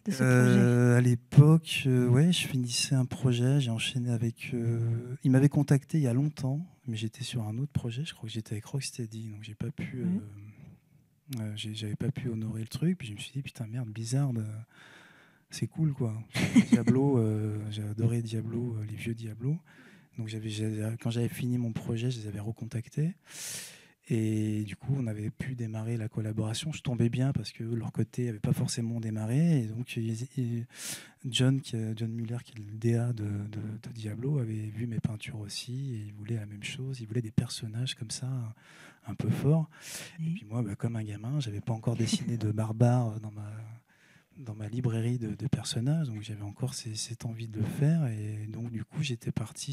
ce projet? À l'époque, ouais, je finissais un projet, j'ai enchaîné avec... il m'avait contacté il y a longtemps, mais j'étais sur un autre projet, je crois que j'étais avec Rocksteady, donc j'ai pas pu... j'avais pas pu honorer le truc, puis je me suis dit, putain, merde, Blizzard, c'est cool, quoi. Diablo, j'ai adoré Diablo, les vieux Diablo. Donc quand j'avais fini mon projet, je les avais recontactés. Et du coup, on avait pu démarrer la collaboration. Je tombais bien parce que leur côté n'avait pas forcément démarré. Et donc, John Muller, qui est le DA de Diablo, avait vu mes peintures aussi. Et il voulait la même chose. Il voulait des personnages comme ça, un peu forts. Et puis moi, comme un gamin, je n'avais pas encore dessiné de barbare dans ma librairie de personnages. Donc, j'avais encore cette envie de le faire. Et donc, du coup, j'étais parti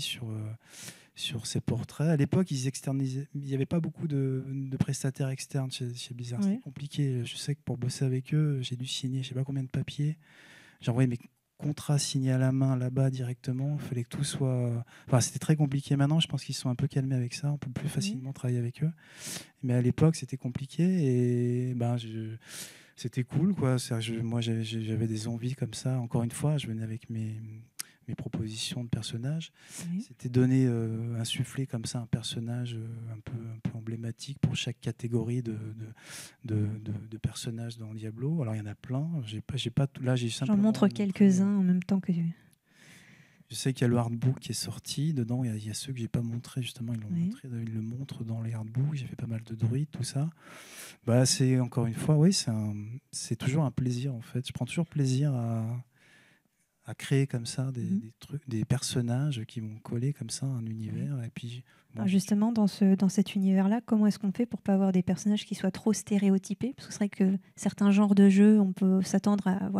sur ces portraits. À l'époque, ils externalisaient. Il n'y avait pas beaucoup de prestataires externes chez Blizzard. C'était compliqué. Je sais que pour bosser avec eux, j'ai dû signer je ne sais pas combien de papiers. J'ai envoyé mes contrats signés à la main là-bas directement. Il fallait que tout soit... Enfin, c'était très compliqué. Maintenant, je pense qu'ils sont un peu calmés avec ça. On peut plus facilement travailler avec eux. Mais à l'époque, c'était compliqué. Et c'était cool, quoi. Moi, j'avais des envies comme ça. Encore une fois, je venais avec mes propositions de personnages. C'était donner, insuffler comme ça un personnage un peu emblématique pour chaque catégorie de personnages dans Diablo. Alors il y en a plein. J'en montre quelques-uns en même temps que... Je sais qu'il y a le artbook qui est sorti. Dedans, il y a ceux que j'ai pas montré justement. Ils le montrent dans les artbooks. J'ai fait pas mal de druides, tout ça. C'est encore une fois, c'est toujours un plaisir en fait. Je prends toujours plaisir à créer comme ça des trucs, des personnages qui vont coller comme ça un univers. Et puis, justement, dans cet univers-là, comment est-ce qu'on fait pour pas avoir des personnages qui soient trop stéréotypés? Parce que c'est vrai que certains genres de jeux, on peut s'attendre à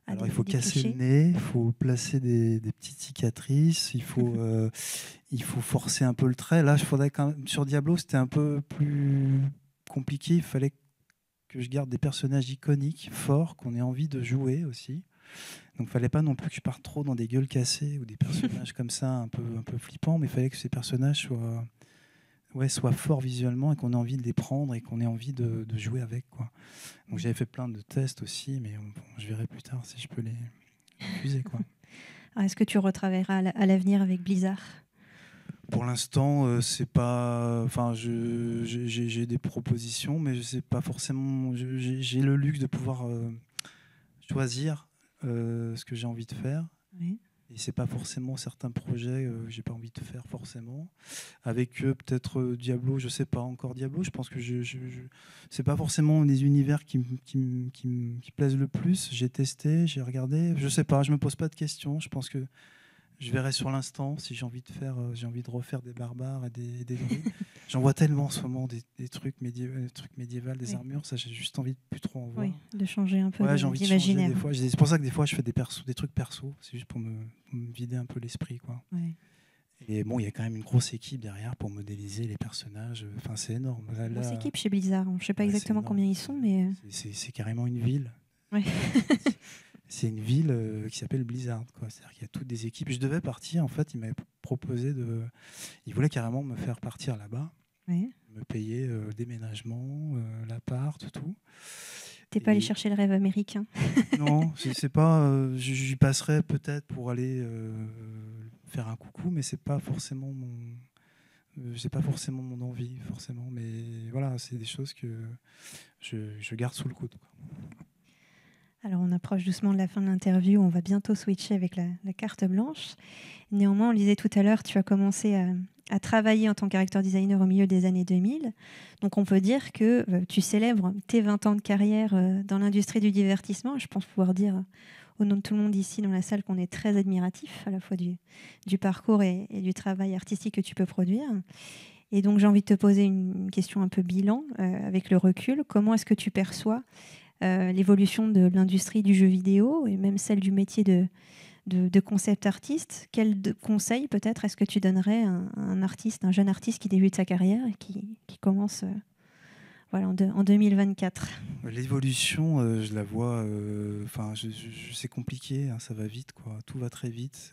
alors, il faut casser le nez, il faut placer des petites cicatrices, il faut forcer un peu le trait. Là, sur Diablo, c'était un peu plus compliqué. Il fallait que je garde des personnages iconiques, forts, qu'on ait envie de jouer aussi. Donc, il fallait pas non plus que je parte trop dans des gueules cassées ou des personnages comme ça, un peu flippants, mais il fallait que ces personnages soient forts visuellement et qu'on ait envie de les prendre et qu'on ait envie de jouer avec, quoi. Donc j'avais fait plein de tests aussi, mais je verrai plus tard si je peux les refuser, quoi. Est-ce que tu retravailleras à l'avenir avec Blizzard? Pour l'instant, c'est pas. Enfin, j'ai des propositions, mais je sais pas forcément. J'ai le luxe de pouvoir choisir ce que j'ai envie de faire. Oui. Et c'est pas forcément certains projets que j'ai pas envie de faire forcément. Avec eux, peut-être Diablo, je sais pas encore Diablo. Je pense que c'est pas forcément des univers qui plaisent le plus. J'ai testé, j'ai regardé. Je sais pas, je me pose pas de questions. Je pense que je verrai sur l'instant si j'ai envie de refaire des barbares et des druides. J'en vois tellement en ce moment des trucs médiévaux, des armures. Ça, j'ai juste envie de plus trop en voir. Oui, de changer un peu d'imaginaire. C'est pour ça que des fois, je fais des trucs perso. C'est juste pour me vider un peu l'esprit, quoi. Oui. Et bon, il y a quand même une grosse équipe derrière pour modéliser les personnages. Enfin, c'est énorme. Une grosse équipe chez Blizzard. Je ne sais pas exactement combien ils sont, mais... C'est carrément une ville. Ouais. C'est une ville qui s'appelle Blizzard, quoi. C'est-à-dire qu'il y a toutes des équipes. Je devais partir, en fait, il m'avait proposé il voulait carrément me faire partir là-bas, me payer le déménagement, l'appart, tout. T'es pas allé chercher le rêve américain? Non, c'est pas. J'y passerai peut-être pour aller faire un coucou, mais c'est pas forcément j'ai pas forcément mon envie, forcément. Mais voilà, c'est des choses que je garde sous le coude, quoi. Alors, on approche doucement de la fin de l'interview. On va bientôt switcher avec la carte blanche. Néanmoins, on le disait tout à l'heure, tu as commencé à travailler en tant que character designer au milieu des années 2000. Donc, on peut dire que tu célèbres tes 20 ans de carrière dans l'industrie du divertissement. Je pense pouvoir dire au nom de tout le monde ici dans la salle qu'on est très admiratif à la fois du parcours et du travail artistique que tu peux produire. Et donc, j'ai envie de te poser une question un peu bilan avec le recul. Comment est-ce que tu perçois l'évolution de l'industrie du jeu vidéo et même celle du métier de concept artiste? Quel conseil peut-être est-ce que tu donnerais à un jeune artiste qui débute sa carrière et qui commence en 2024? L'évolution, je la vois. C'est compliqué, hein, ça va vite, quoi. Tout va très vite.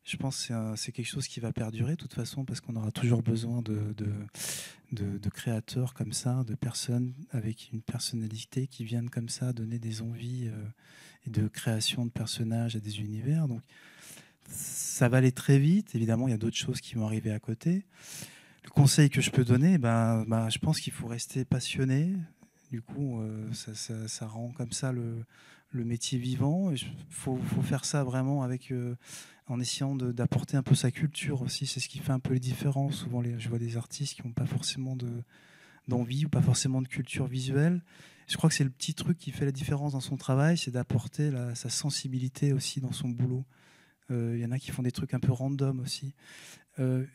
Je pense que c'est quelque chose qui va perdurer de toute façon parce qu'on aura toujours besoin de créateurs comme ça, de personnes avec une personnalité qui viennent comme ça donner des envies et de création de personnages et des univers. Donc ça va aller très vite. Évidemment, il y a d'autres choses qui vont arriver à côté. Le conseil que je peux donner, je pense qu'il faut rester passionné. Du coup, ça rend comme ça le métier vivant. Il faut faire ça vraiment en essayant d'apporter un peu sa culture aussi. C'est ce qui fait un peu les différences. Souvent, je vois des artistes qui n'ont pas forcément d'envie ou pas forcément de culture visuelle. Je crois que c'est le petit truc qui fait la différence dans son travail, c'est d'apporter sa sensibilité aussi dans son boulot. Il y en a qui font des trucs un peu random aussi.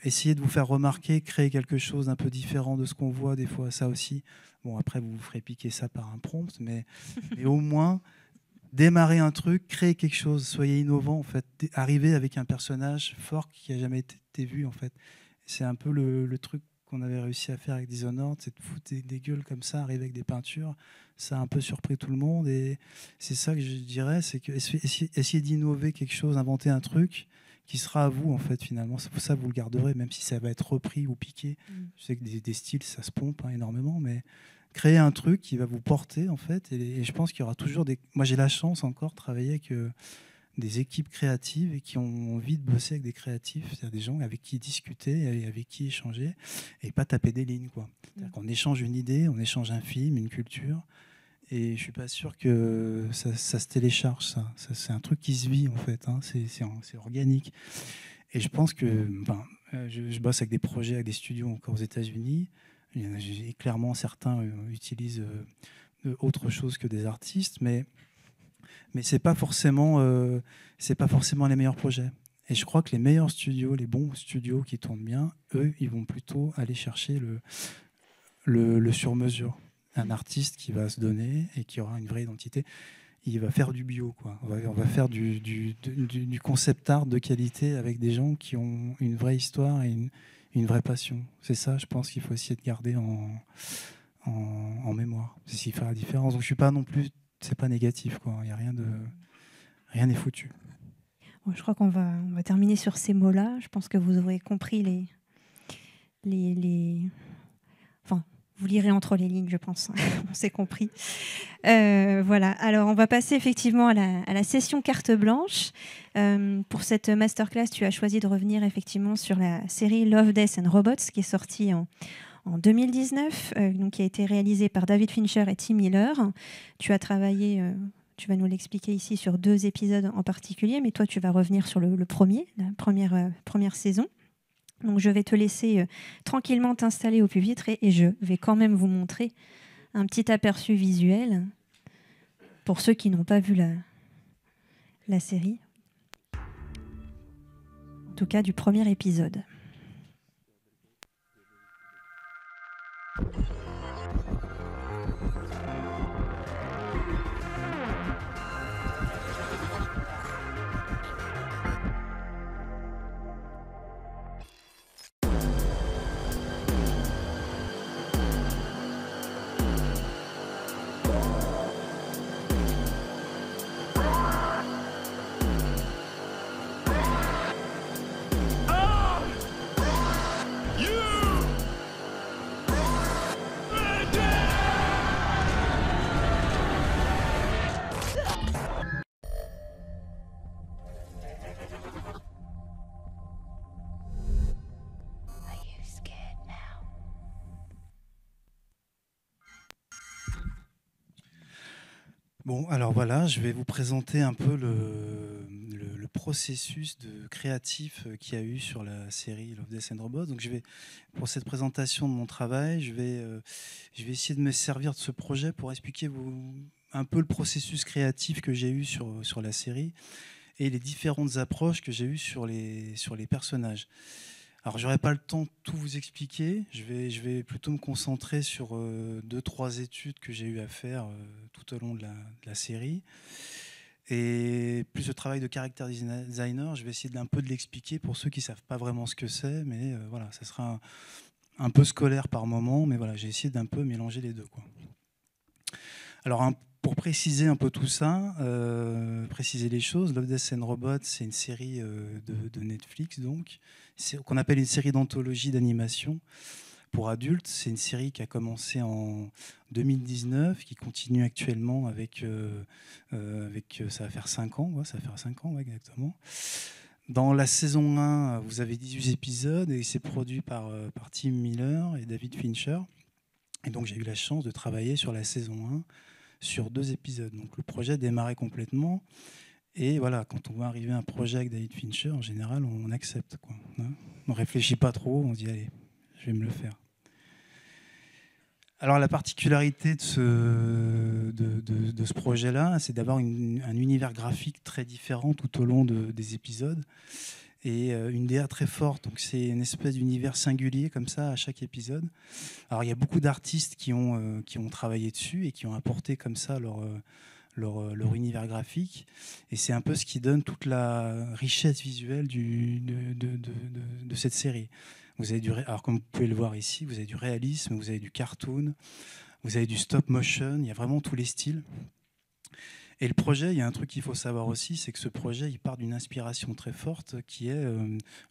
Essayez de vous faire remarquer, créer quelque chose d'un peu différent de ce qu'on voit des fois, ça aussi. Bon, après, vous ferez piquer ça par un prompt, mais au moins, démarrer un truc, créer quelque chose, soyez innovant, en fait. Arrivez avec un personnage fort qui n'a jamais été vu, en fait. C'est un peu le truc qu'on avait réussi à faire avec Dishonored, c'est de foutre des gueules comme ça, arriver avec des peintures. Ça a un peu surpris tout le monde, et c'est ça que je dirais, c'est que essayez d'innover quelque chose, inventer un truc qui sera à vous, en fait, finalement. C'est pour ça que vous le garderez, même si ça va être repris ou piqué. Je sais que des styles, ça se pompe énormément, mais créer un truc qui va vous porter, en fait. Et je pense qu'il y aura toujours des... Moi, j'ai la chance encore de travailler avec des équipes créatives et qui ont envie de bosser avec des créatifs, c'est-à-dire des gens avec qui discuter et avec qui échanger et pas taper des lignes, quoi. C'est-à-dire qu'on échange une idée, on échange un film, une culture. Et je suis pas sûr que ça se télécharge, ça. C'est un truc qui se vit, en fait. Hein. C'est organique. Et je pense que je bosse avec des projets, avec des studios encore aux États-Unis. Clairement, certains utilisent autre chose que des artistes, mais c'est pas forcément les meilleurs projets. Et je crois que les meilleurs studios, les bons studios qui tournent bien, eux, ils vont plutôt aller chercher le sur-mesure. Un artiste qui va se donner et qui aura une vraie identité, il va faire du bio, quoi. On va faire du concept art de qualité avec des gens qui ont une vraie histoire et une vraie passion. C'est ça, je pense qu'il faut essayer de garder en mémoire. C'est ce qui fait la différence. Donc je suis pas non plus, c'est pas négatif, quoi. Il y a rien n'est foutu. Bon, je crois qu'on va terminer sur ces mots-là. Je pense que vous aurez compris Enfin, vous lirez entre les lignes, je pense. On s'est compris. Voilà. Alors, on va passer effectivement à la session carte blanche. Pour cette masterclass, tu as choisi de revenir effectivement sur la série Love, Death and Robots, qui est sortie en 2019, donc qui a été réalisée par David Fincher et Tim Miller. Tu as travaillé... tu vas nous l'expliquer ici sur 2 épisodes en particulier, mais toi, tu vas revenir sur le premier, la première saison. Donc, je vais te laisser tranquillement t'installer au pupitre et je vais quand même vous montrer un petit aperçu visuel pour ceux qui n'ont pas vu la série. En tout cas, du premier épisode. Bon, alors voilà, je vais vous présenter un peu le processus créatif qu'il y a eu sur la série Love, Death and Robots. Donc, pour cette présentation de mon travail, je vais essayer de me servir de ce projet pour expliquer un peu le processus créatif que j'ai eu sur la série et les différentes approches que j'ai eues sur les personnages. Alors, j'aurai pas le temps de tout vous expliquer. Je vais plutôt me concentrer sur 2-3 études que j'ai eu à faire tout au long de la série. Et plus le travail de character designer, je vais essayer d'un peu de l'expliquer pour ceux qui ne savent pas vraiment ce que c'est. Mais voilà, ça sera un peu scolaire par moment. Mais voilà, j'ai essayé d'un peu mélanger les deux, quoi. Alors, pour préciser un peu tout ça, préciser les choses, Love, Death and Robots, c'est une série de Netflix, donc, qu'on appelle une série d'anthologie d'animation pour adultes. C'est une série qui a commencé en 2019, qui continue actuellement avec ça va faire 5 ans, ouais, ça va faire 5 ans, ouais, exactement. Dans la saison 1, vous avez 18 épisodes et c'est produit par Tim Miller et David Fincher. Et donc j'ai eu la chance de travailler sur la saison 1 sur 2 épisodes. Donc le projet démarrait complètement. Et voilà, quand on voit arriver un projet avec David Fincher, en général, on accepte, quoi. On ne réfléchit pas trop, on se dit allez, je vais me le faire. Alors la particularité de ce projet-là, c'est d'avoir un univers graphique très différent tout au long des épisodes et une DA très forte. Donc c'est une espèce d'univers singulier comme ça à chaque épisode. Alors il y a beaucoup d'artistes qui ont travaillé dessus et qui ont apporté comme ça leur univers graphique. Et c'est un peu ce qui donne toute la richesse visuelle de cette série. Vous avez alors comme vous pouvez le voir ici, vous avez du réalisme, vous avez du cartoon, vous avez du stop motion, il y a vraiment tous les styles. Et le projet, il y a un truc qu'il faut savoir aussi, c'est que ce projet, il part d'une inspiration très forte qui est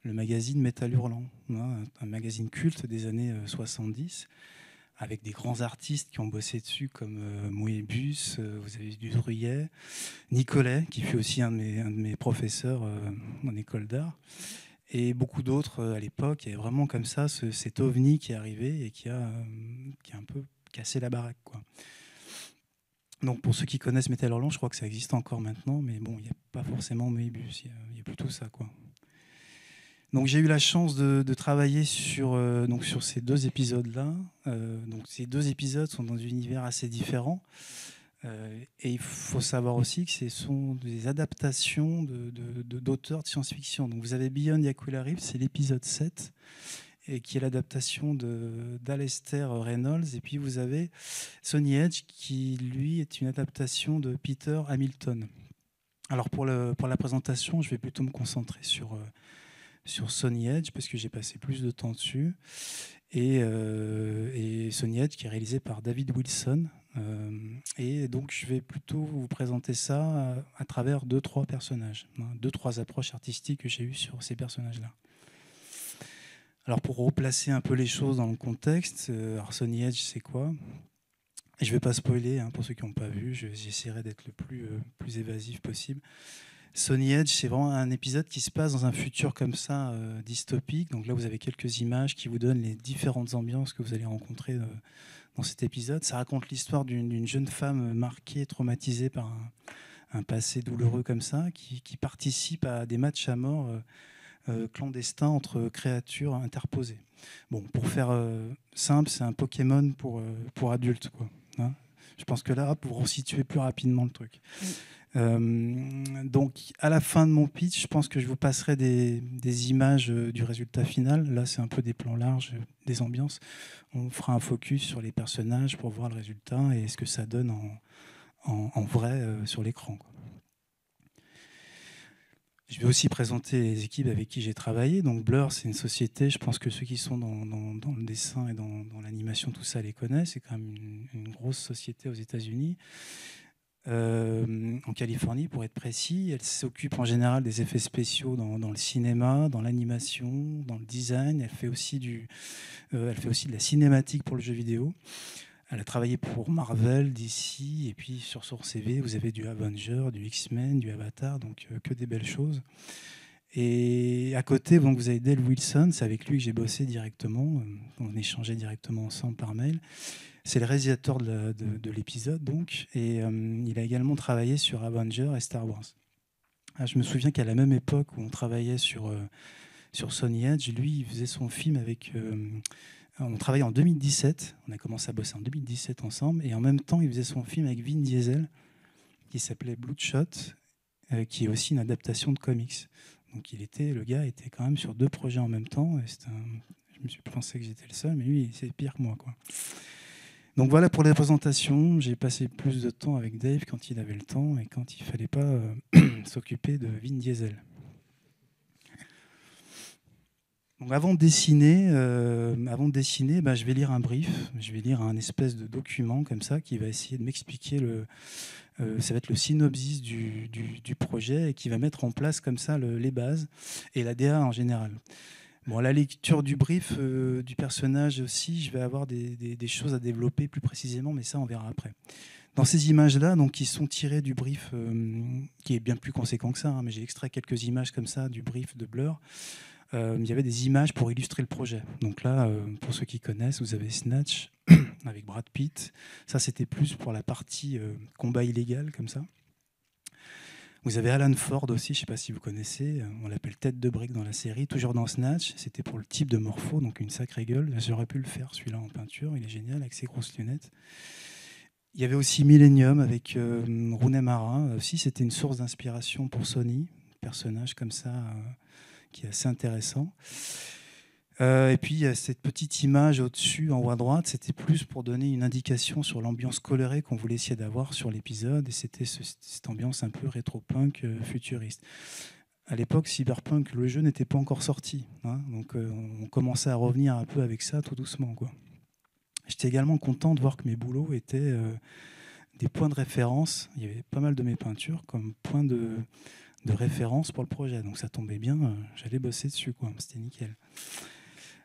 le magazine Métal Hurlant, un magazine culte des années 70, avec des grands artistes qui ont bossé dessus comme Moebius, vous avez du Druyet, Nicolet, qui fut aussi un de mes professeurs en école d'art, et beaucoup d'autres à l'époque. Il y avait vraiment comme ça cet ovni qui est arrivé et qui a un peu cassé la baraque, quoi. Donc pour ceux qui connaissent Métal Hurlant, je crois que ça existe encore maintenant, mais bon, il n'y a pas forcément Moebius, il y a plutôt ça, quoi. Donc j'ai eu la chance de travailler sur ces 2 épisodes-là. Donc ces 2 épisodes sont dans un univers assez différent. Et il faut savoir aussi que ce sont des adaptations d'auteurs de science-fiction. Donc vous avez Beyond Yakula Reef, c'est l'épisode 7, et qui est l'adaptation d'Alastair Reynolds. Et puis vous avez Sonny Edge, qui lui est une adaptation de Peter Hamilton. Alors pour la présentation, je vais plutôt me concentrer sur Sonny Edge, parce que j'ai passé plus de temps dessus. Et Sonny Edge, qui est réalisé par David Wilson. Et donc, je vais plutôt vous présenter ça à travers 2-3 personnages, 2-3 approches artistiques que j'ai eues sur ces personnages-là. Alors, pour replacer un peu les choses dans le contexte, Sonny Edge, c'est quoi ? Et je ne vais pas spoiler, pour ceux qui n'ont pas vu, j'essaierai d'être le plus évasif possible. Sonny Edge, c'est vraiment un épisode qui se passe dans un futur comme ça, dystopique. Donc là, vous avez quelques images qui vous donnent les différentes ambiances que vous allez rencontrer dans cet épisode. Ça raconte l'histoire d'une jeune femme marquée, traumatisée par un passé douloureux comme ça, qui participe à des matchs à mort clandestins entre créatures interposées. Bon, pour faire simple, c'est un Pokémon pour adultes, quoi. Hein, je pense que là, pour resituer plus rapidement le truc. Donc, à la fin de mon pitch, je pense que je vous passerai des images du résultat final. Là, c'est un peu des plans larges, des ambiances. On fera un focus sur les personnages pour voir le résultat et ce que ça donne en vrai sur l'écran, quoi. Je vais aussi présenter les équipes avec qui j'ai travaillé. Donc Blur, c'est une société, je pense que ceux qui sont dans le dessin et dans l'animation, tout ça, les connaissent. C'est quand même une grosse société aux États-Unis. En Californie, pour être précis. Elle s'occupe en général des effets spéciaux dans le cinéma, dans l'animation, dans le design. Elle fait aussi de la cinématique pour le jeu vidéo. Elle a travaillé pour Marvel, DC, et puis sur son CV, vous avez du Avenger, du X-Men, du Avatar, donc que des belles choses. Et à côté, donc, vous avez Dale Wilson, c'est avec lui que j'ai bossé directement, on échangeait directement ensemble par mail. C'est le réalisateur de l'épisode, donc, et il a également travaillé sur Avengers et Star Wars. Je me souviens qu'à la même époque où on travaillait sur Sony Edge, lui, il faisait son film avec... on travaillait en 2017, on a commencé à bosser en 2017 ensemble, et en même temps, il faisait son film avec Vin Diesel, qui s'appelait Bloodshot, qui est aussi une adaptation de comics. Donc le gars était quand même sur 2 projets en même temps. Et je me suis pensé que j'étais le seul, mais lui, c'est pire que moi, quoi. Donc voilà pour les présentations. J'ai passé plus de temps avec Dave quand il avait le temps et quand il ne fallait pas s'occuper de Vin Diesel. Donc avant de dessiner, je vais lire un brief, je vais lire un espèce de document comme ça qui va essayer de m'expliquer ça va être le synopsis du projet et qui va mettre en place comme ça les bases et la DA en général. Bon, à la lecture du brief du personnage aussi, je vais avoir des choses à développer plus précisément, mais ça on verra après. Dans ces images-là, donc, qui sont tirées du brief, qui est bien plus conséquent que ça, hein, mais j'ai extrait quelques images comme ça du brief de Blur. Il y avait des images pour illustrer le projet. Donc là, pour ceux qui connaissent, vous avez Snatch avec Brad Pitt. Ça, c'était plus pour la partie combat illégal, comme ça. Vous avez Alan Ford aussi, je ne sais pas si vous connaissez. On l'appelle tête de brique dans la série, toujours dans Snatch. C'était pour le type de morpho, donc une sacrée gueule. J'aurais pu le faire, celui-là, en peinture. Il est génial, avec ses grosses lunettes. Il y avait aussi Millennium avec Rooney Mara. Aussi, c'était une source d'inspiration pour Sony. Un personnage comme ça... qui est assez intéressant. Et puis, il y a cette petite image au-dessus, en haut à droite, c'était plus pour donner une indication sur l'ambiance colorée qu'on voulait essayer d'avoir sur l'épisode, et c'était cette ambiance un peu rétro-punk futuriste. À l'époque, Cyberpunk, le jeu n'était pas encore sorti, hein, donc on commençait à revenir un peu avec ça tout doucement, quoi. J'étais également content de voir que mes boulots étaient des points de référence. Il y avait pas mal de mes peintures comme points de référence pour le projet. Donc ça tombait bien, j'allais bosser dessus, quoi. C'était nickel.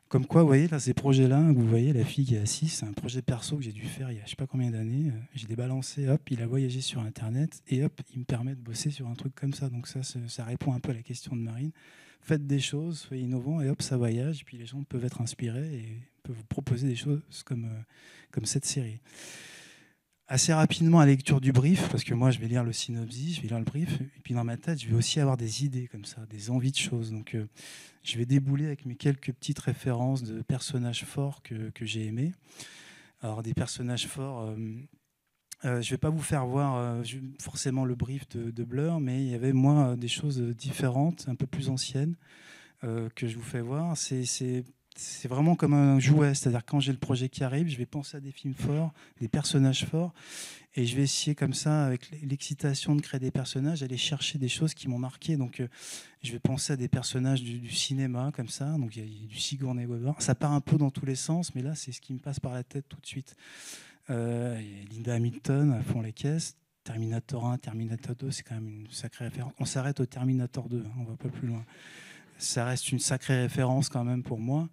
Comme quoi, vous voyez, là, ces projets-là, vous voyez, la fille qui est assise, c'est un projet perso que j'ai dû faire il y a je ne sais pas combien d'années. J'ai débalancé, hop, il a voyagé sur Internet, et hop, il me permet de bosser sur un truc comme ça. Donc ça répond un peu à la question de Marine. Faites des choses, soyez innovants, et hop, ça voyage, et puis les gens peuvent être inspirés et peuvent vous proposer des choses comme cette série. Assez rapidement à la lecture du brief, parce que moi je vais lire le synopsis, je vais lire le brief, et puis dans ma tête je vais aussi avoir des idées comme ça, des envies de choses. Donc je vais débouler avec mes quelques petites références de personnages forts que j'ai aimés. Alors des personnages forts, je ne vais pas vous faire voir forcément le brief de Blur, mais il y avait moi des choses différentes, un peu plus anciennes, que je vous fais voir. C'est vraiment comme un jouet, c'est-à-dire quand j'ai le projet qui arrive, je vais penser à des films forts, des personnages forts, et je vais essayer comme ça, avec l'excitation de créer des personnages, aller chercher des choses qui m'ont marqué. Donc je vais penser à des personnages du cinéma, comme ça, donc il y a du Sigourney Weaver. Ça part un peu dans tous les sens, mais là c'est ce qui me passe par la tête tout de suite. Linda Hamilton à fond les caisses, Terminator 1, Terminator 2, c'est quand même une sacrée référence. On s'arrête au Terminator 2, hein, on ne va pas plus loin. Ça reste une sacrée référence quand même pour moi.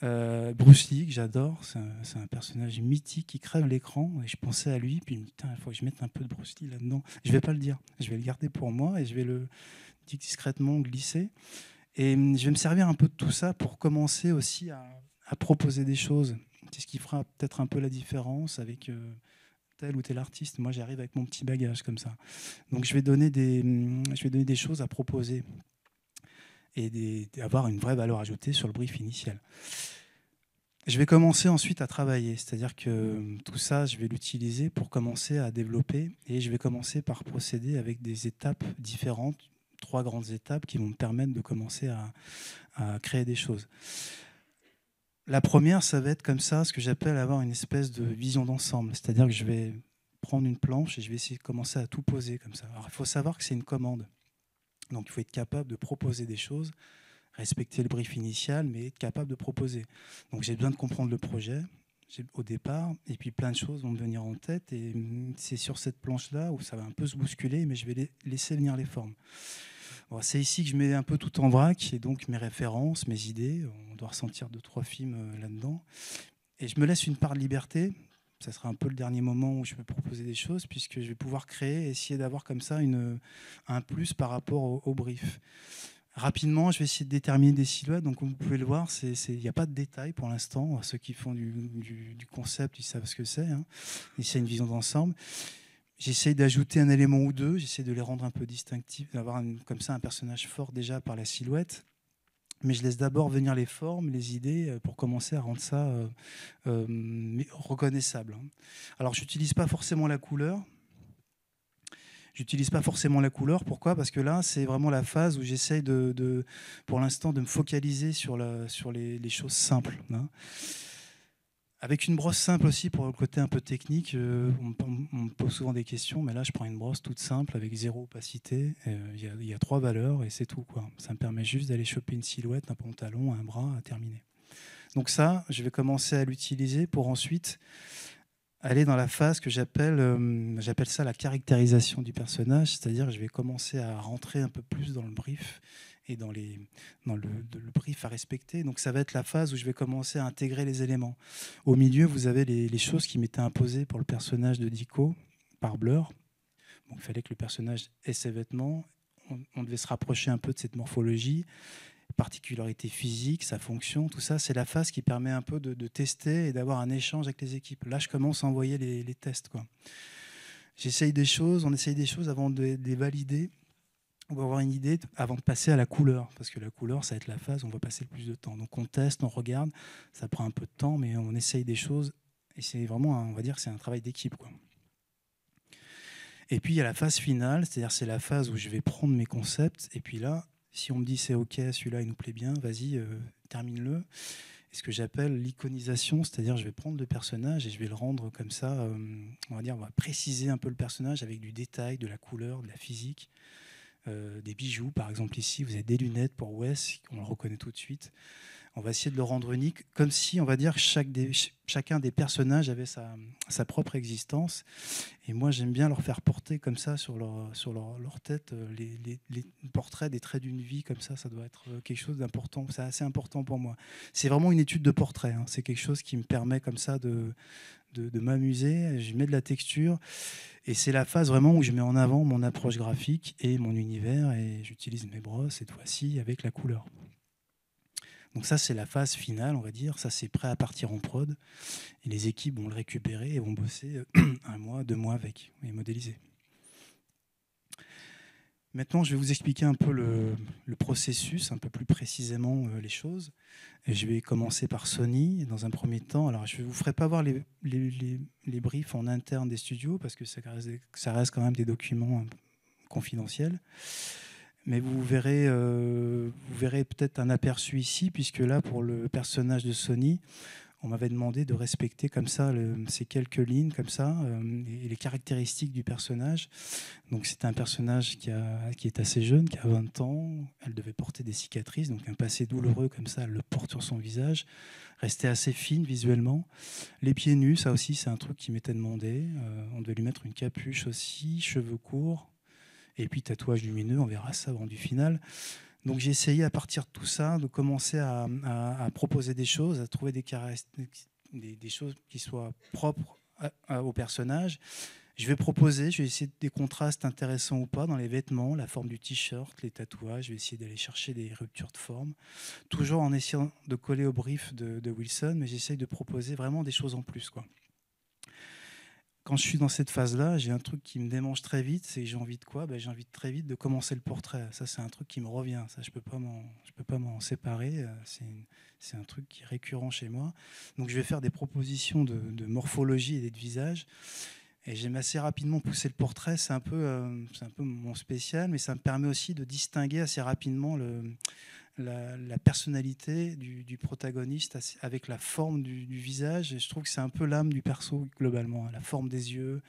Bruce Lee, que j'adore, c'est un personnage mythique qui crève l'écran. Et je pensais à lui, puis il faut que je mette un peu de Bruce Lee là-dedans. Je ne vais pas le dire, je vais le garder pour moi et je vais le discrètement glisser. Et je vais me servir un peu de tout ça pour commencer aussi à proposer des choses. C'est ce qui fera peut-être un peu la différence avec tel ou tel artiste. Moi, j'arrive avec mon petit bagage comme ça. Donc je vais donner des choses à proposer et d'avoir une vraie valeur ajoutée sur le brief initial. Je vais commencer ensuite à travailler, c'est-à-dire que tout ça, je vais l'utiliser pour commencer à développer, et je vais commencer par procéder avec des étapes différentes, 3 grandes étapes qui vont me permettre de commencer à créer des choses. La première, ça va être comme ça, ce que j'appelle avoir une espèce de vision d'ensemble, c'est-à-dire que je vais prendre une planche et je vais essayer de commencer à tout poser comme ça. Alors, il faut savoir que c'est une commande. Donc il faut être capable de proposer des choses, respecter le brief initial, mais être capable de proposer. Donc j'ai besoin de comprendre le projet au départ, et puis plein de choses vont me venir en tête, et c'est sur cette planche-là où ça va un peu se bousculer, mais je vais laisser venir les formes. Bon, c'est ici que je mets un peu tout en vrac, et donc mes références, mes idées, on doit ressentir 2-3 films là-dedans, et je me laisse une part de liberté. Ça sera un peu le dernier moment où je peux proposer des choses, puisque je vais pouvoir créer, essayer d'avoir comme ça un plus par rapport au brief. Rapidement, je vais essayer de déterminer des silhouettes. Donc, comme vous pouvez le voir, il n'y a pas de détails pour l'instant. Ceux qui font du concept, ils savent ce que c'est. Hein. Et c'est une vision d'ensemble. J'essaye d'ajouter un élément ou deux. J'essaie de les rendre un peu distinctifs, d'avoir comme ça un personnage fort déjà par la silhouette. Mais je laisse d'abord venir les formes, les idées, pour commencer à rendre ça reconnaissable. Alors, je n'utilise pas forcément la couleur. Pourquoi ? Parce que là, c'est vraiment la phase où j'essaye pour l'instant de me focaliser sur les choses simples. Hein. Avec une brosse simple aussi, pour le côté un peu technique, on me pose souvent des questions, mais là, je prends une brosse toute simple avec 0 opacité. Il y a 3 valeurs et c'est tout, quoi. Ça me permet juste d'aller choper une silhouette, un pantalon, un bras, à terminer. Donc ça, je vais commencer à l'utiliser pour ensuite aller dans la phase que j'appelle ça la caractérisation du personnage, c'est-à-dire que je vais commencer à rentrer un peu plus dans le brief et dans le brief à respecter. Donc ça va être la phase où je vais commencer à intégrer les éléments. Au milieu, vous avez les choses qui m'étaient imposées pour le personnage de Dico par Blur. Donc il fallait que le personnage ait ses vêtements. On devait se rapprocher un peu de cette morphologie, particularité physique, sa fonction, tout ça. C'est la phase qui permet un peu de tester et d'avoir un échange avec les équipes. Là, je commence à envoyer les tests, quoi. On essaye des choses avant de les valider. On va avoir une idée avant de passer à la couleur, parce que la couleur, ça va être la phase où on va passer le plus de temps. Donc on teste, on regarde, ça prend un peu de temps, mais on essaye des choses, et c'est vraiment, on va dire, c'est un travail d'équipe, quoi. Et puis il y a la phase finale, c'est-à-dire c'est la phase où je vais prendre mes concepts, et puis là, si on me dit c'est OK, celui-là il nous plaît bien, vas-y, termine-le. Et ce que j'appelle l'iconisation, c'est-à-dire je vais prendre le personnage et je vais le rendre comme ça, on va préciser un peu le personnage avec du détail, de la couleur, de la physique. Des bijoux, par exemple ici, vous avez des lunettes pour Wes, on le reconnaît tout de suite. On va essayer de le rendre unique, comme si, on va dire, chacun des personnages avait sa propre existence. Et moi, j'aime bien leur faire porter comme ça sur leur tête les portraits, des traits d'une vie, comme ça doit être quelque chose d'important. C'est assez important pour moi. C'est vraiment une étude de portrait. Hein. C'est quelque chose qui me permet comme ça de m'amuser. Je mets de la texture. Et c'est la phase vraiment où je mets en avant mon approche graphique et mon univers. Et j'utilise mes brosses, cette fois-ci, avec la couleur. Donc ça, c'est la phase finale, on va dire. Ça, c'est prêt à partir en prod. Et les équipes vont le récupérer et vont bosser 1 mois, 2 mois avec et modéliser. Maintenant, je vais vous expliquer un peu le processus, un peu plus précisément les choses. Et je vais commencer par Sony dans un premier temps. Alors, je ne vous ferai pas voir les briefs en interne des studios parce que ça reste quand même des documents confidentiels. Mais vous verrez peut-être un aperçu ici, puisque là, pour le personnage de Sony, on m'avait demandé de respecter comme ça ces quelques lignes comme ça et les caractéristiques du personnage. Donc c'est un personnage qui est assez jeune, qui a 20 ans. Elle devait porter des cicatrices, donc un passé douloureux comme ça, elle le porte sur son visage. Rester assez fine visuellement. Les pieds nus, ça aussi c'est un truc qui m'était demandé. On devait lui mettre une capuche aussi, cheveux courts. Et puis tatouage lumineux, on verra ça au rendu final. Donc j'ai essayé à partir de tout ça de commencer à proposer des choses, à trouver des choses qui soient propres au personnage. Je vais essayer des contrastes intéressants ou pas dans les vêtements, la forme du t-shirt, les tatouages. Je vais essayer d'aller chercher des ruptures de forme, toujours en essayant de coller au brief de Wilson, mais j'essaye de proposer vraiment des choses en plus, quoi. Quand je suis dans cette phase-là, j'ai un truc qui me démange très vite, c'est que j'ai envie de quoi ? J'ai envie très vite de commencer le portrait. Ça, c'est un truc qui me revient. Ça, je peux pas m'en séparer. C'est un truc qui est récurrent chez moi. Donc, je vais faire des propositions de morphologie et de visage. Et j'aime assez rapidement pousser le portrait. C'est un peu mon spécial, mais ça me permet aussi de distinguer assez rapidement la personnalité du protagoniste avec la forme du visage. Et je trouve que c'est un peu l'âme du perso globalement, hein, la forme des yeux.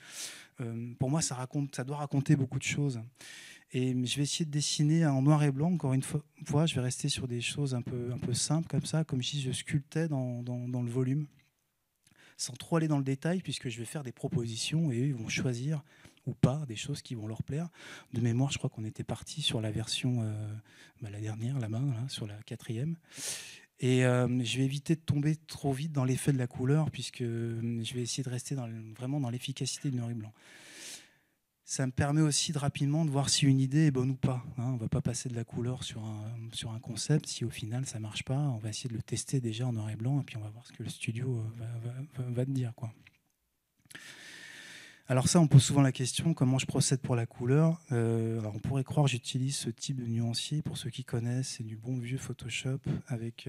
Pour moi, ça doit raconter beaucoup de choses. Et je vais essayer de dessiner en noir et blanc. Encore une fois, je vais rester sur des choses un peu simples comme ça, comme si je sculptais dans le volume, sans trop aller dans le détail, puisque je vais faire des propositions et eux, ils vont choisir ou pas des choses qui vont leur plaire. De mémoire, je crois qu'on était parti sur la version, la dernière, là-bas, sur la 4e. Et je vais éviter de tomber trop vite dans l'effet de la couleur, puisque je vais essayer de rester vraiment dans l'efficacité du noir et blanc. Ça me permet aussi de rapidement de voir si une idée est bonne ou pas. On ne va pas passer de la couleur sur un concept si au final ça ne marche pas. On va essayer de le tester déjà en noir et blanc et puis on va voir ce que le studio va te dire, quoi. Alors ça, on pose souvent la question, comment je procède pour la couleur. Alors on pourrait croire que j'utilise ce type de nuancier. Pour ceux qui connaissent, c'est du bon vieux Photoshop avec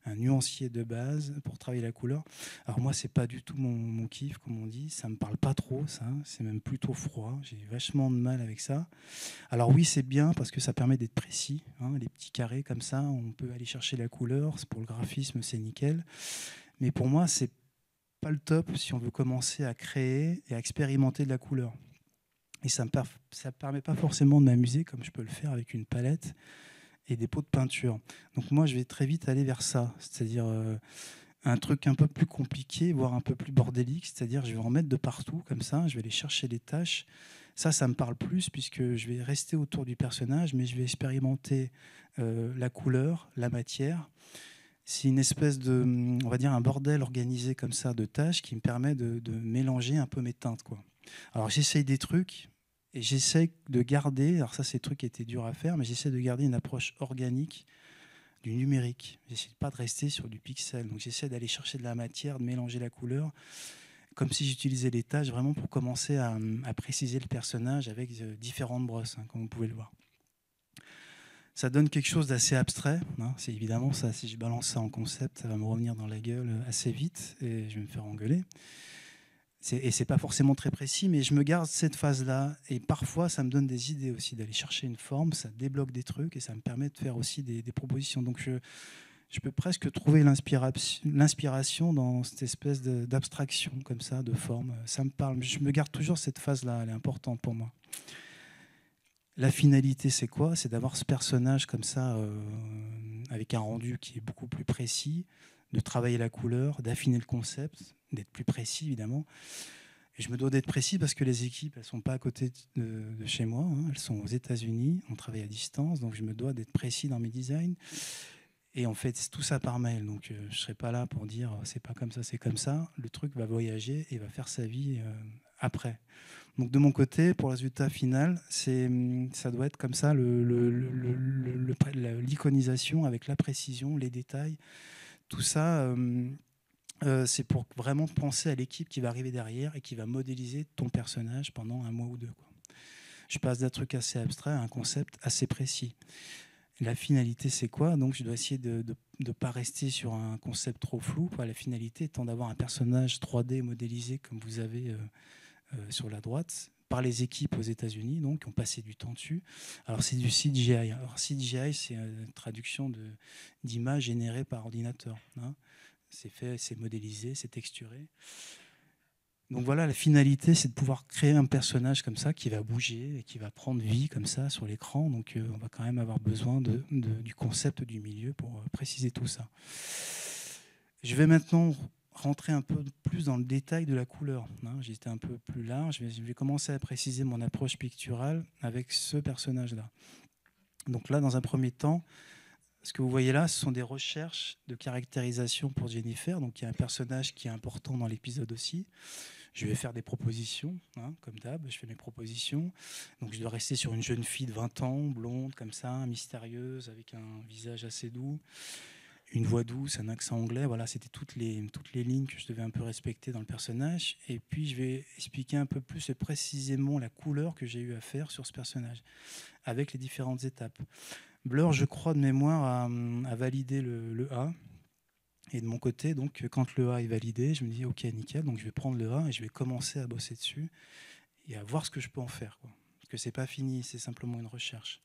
un nuancier de base pour travailler la couleur. Alors moi, c'est pas du tout mon kiff, comme on dit. Ça me parle pas trop, ça. C'est même plutôt froid. J'ai vachement de mal avec ça. Alors oui, c'est bien parce que ça permet d'être précis. Les petits carrés comme ça, on peut aller chercher la couleur. Pour le graphisme, c'est nickel. Mais pour moi, c'est pas le top si on veut commencer à créer et à expérimenter de la couleur. Et ça ne permet pas forcément de m'amuser comme je peux le faire avec une palette et des pots de peinture. Donc moi, je vais très vite aller vers ça, c'est-à-dire un truc un peu plus compliqué, voire un peu plus bordélique, c'est-à-dire je vais en mettre de partout comme ça, je vais aller chercher les tâches. Ça me parle plus puisque je vais rester autour du personnage, mais je vais expérimenter la couleur, la matière. C'est une espèce de, on va dire, un bordel organisé comme ça de tâches qui me permet de mélanger un peu mes teintes, quoi. Alors j'essaye des trucs et j'essaye de garder, alors ça c'est des trucs qui étaient durs à faire, mais j'essaie de garder une approche organique du numérique. J'essaie pas de rester sur du pixel, donc j'essaie d'aller chercher de la matière, de mélanger la couleur, comme si j'utilisais les tâches vraiment pour commencer à préciser le personnage avec différentes brosses, comme vous pouvez le voir. Ça donne quelque chose d'assez abstrait. C'est évidemment ça. Si je balance ça en concept, ça va me revenir dans la gueule assez vite et je vais me faire engueuler. Et c'est pas forcément très précis, mais je me garde cette phase-là. Et parfois, ça me donne des idées aussi d'aller chercher une forme. Ça débloque des trucs et ça me permet de faire aussi des propositions. Donc, je peux presque trouver l'inspiration dans cette espèce d'abstraction comme ça, de forme. Ça me parle. Je me garde toujours cette phase-là. Elle est importante pour moi. La finalité, c'est quoi? C'est d'avoir ce personnage comme ça, avec un rendu qui est beaucoup plus précis, de travailler la couleur, d'affiner le concept, d'être plus précis, évidemment. Et je me dois d'être précis parce que les équipes, elles ne sont pas à côté de chez moi. Elles sont aux États-Unis, on travaille à distance, donc je me dois d'être précis dans mes designs. Et on fait tout ça par mail, donc je ne serai pas là pour dire c'est pas comme ça, c'est comme ça. Le truc va voyager et va faire sa vie après. Donc de mon côté, pour le résultat final, ça doit être comme ça, l'iconisation avec la précision, les détails. Tout ça, c'est pour vraiment penser à l'équipe qui va arriver derrière et qui va modéliser ton personnage pendant un mois ou deux, quoi. Je passe d'un truc assez abstrait à un concept assez précis. La finalité, c'est quoi? Donc je dois essayer de ne pas rester sur un concept trop flou, quoi. La finalité étant d'avoir un personnage 3D modélisé comme vous avez sur la droite, par les équipes aux États-Unis, donc, qui ont passé du temps dessus. Alors, c'est du CGI. Alors, CGI, c'est une traduction d'images générées par ordinateur. C'est fait, c'est modélisé, c'est texturé. Donc voilà, la finalité, c'est de pouvoir créer un personnage comme ça qui va bouger et qui va prendre vie comme ça sur l'écran. Donc, on va quand même avoir besoin du concept du milieu pour préciser tout ça. Je vais maintenant rentrer un peu plus dans le détail de la couleur. J'étais un peu plus large. Je vais commencer à préciser mon approche picturale avec ce personnage-là. Donc là, dans un premier temps, ce que vous voyez là, ce sont des recherches de caractérisation pour Jennifer. Donc il y a un personnage qui est important dans l'épisode aussi. Je vais faire des propositions, comme d'hab, je fais mes propositions. Donc je dois rester sur une jeune fille de 20 ans, blonde, comme ça, mystérieuse, avec un visage assez doux. Une voix douce, un accent anglais, voilà, c'était toutes les lignes que je devais un peu respecter dans le personnage. Et puis, je vais expliquer un peu plus précisément la couleur que j'ai eu à faire sur ce personnage, avec les différentes étapes. Blur, je crois, de mémoire, a validé le A. Et de mon côté, donc, quand le A est validé, je me dis, OK, nickel, donc je vais prendre le A et je vais commencer à bosser dessus et à voir ce que je peux en faire, quoi. Parce que ce n'est pas fini, c'est simplement une recherche.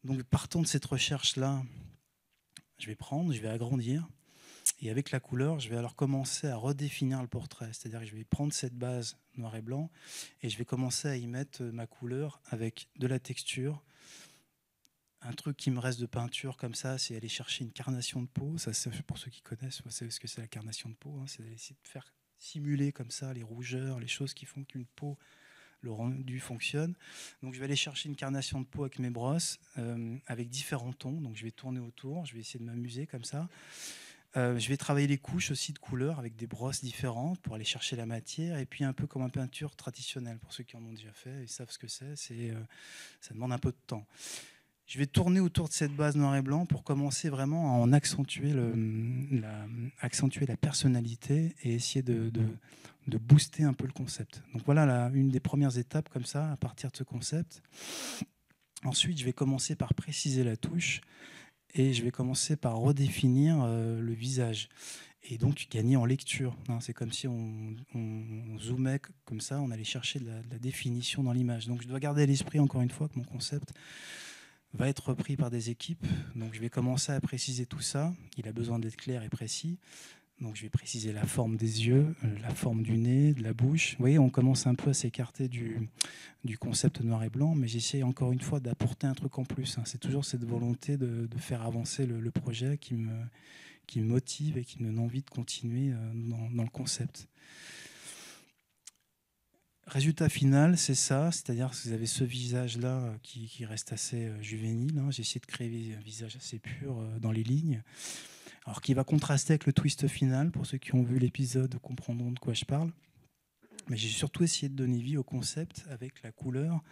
Donc, partons de cette recherche-là, je vais agrandir, et avec la couleur, je vais alors commencer à redéfinir le portrait. C'est-à-dire que je vais prendre cette base noir et blanc, et je vais commencer à y mettre ma couleur avec de la texture. Un truc qui me reste de peinture comme ça, c'est aller chercher une carnation de peau. Ça, pour ceux qui connaissent, vous savez ce que c'est la carnation de peau. C'est essayer de faire simuler comme ça les rougeurs, les choses qui font qu'une peau, le rendu fonctionne. Donc je vais aller chercher une carnation de peau avec mes brosses, avec différents tons. Donc je vais tourner autour, je vais essayer de m'amuser comme ça. Je vais travailler les couches aussi de couleurs avec des brosses différentes pour aller chercher la matière, et puis un peu comme une peinture traditionnelle. Pour ceux qui en ont déjà fait, ils savent ce que c'est. Ça demande un peu de temps. Je vais tourner autour de cette base noir et blanc pour commencer vraiment à en accentuer la personnalité et essayer de booster un peu le concept. Donc voilà une des premières étapes comme ça, à partir de ce concept. Ensuite, je vais commencer par préciser la touche et je vais commencer par redéfinir le visage et donc gagner en lecture. C'est comme si on zoomait comme ça, on allait chercher de la définition dans l'image. Donc je dois garder à l'esprit encore une fois que mon concept va être repris par des équipes. Donc je vais commencer à préciser tout ça. Il a besoin d'être clair et précis. Donc je vais préciser la forme des yeux, la forme du nez, de la bouche. Vous voyez, on commence un peu à s'écarter du concept noir et blanc, mais j'essaie encore une fois d'apporter un truc en plus. C'est toujours cette volonté de faire avancer le projet qui me motive et qui me donne envie de continuer dans le concept. Résultat final, c'est ça, c'est-à-dire que vous avez ce visage-là qui reste assez juvénile. J'ai essayé de créer un visage assez pur dans les lignes, alors qui va contraster avec le twist final. Pour ceux qui ont vu l'épisode comprendront de quoi je parle. Mais j'ai surtout essayé de donner vie au concept avec la couleur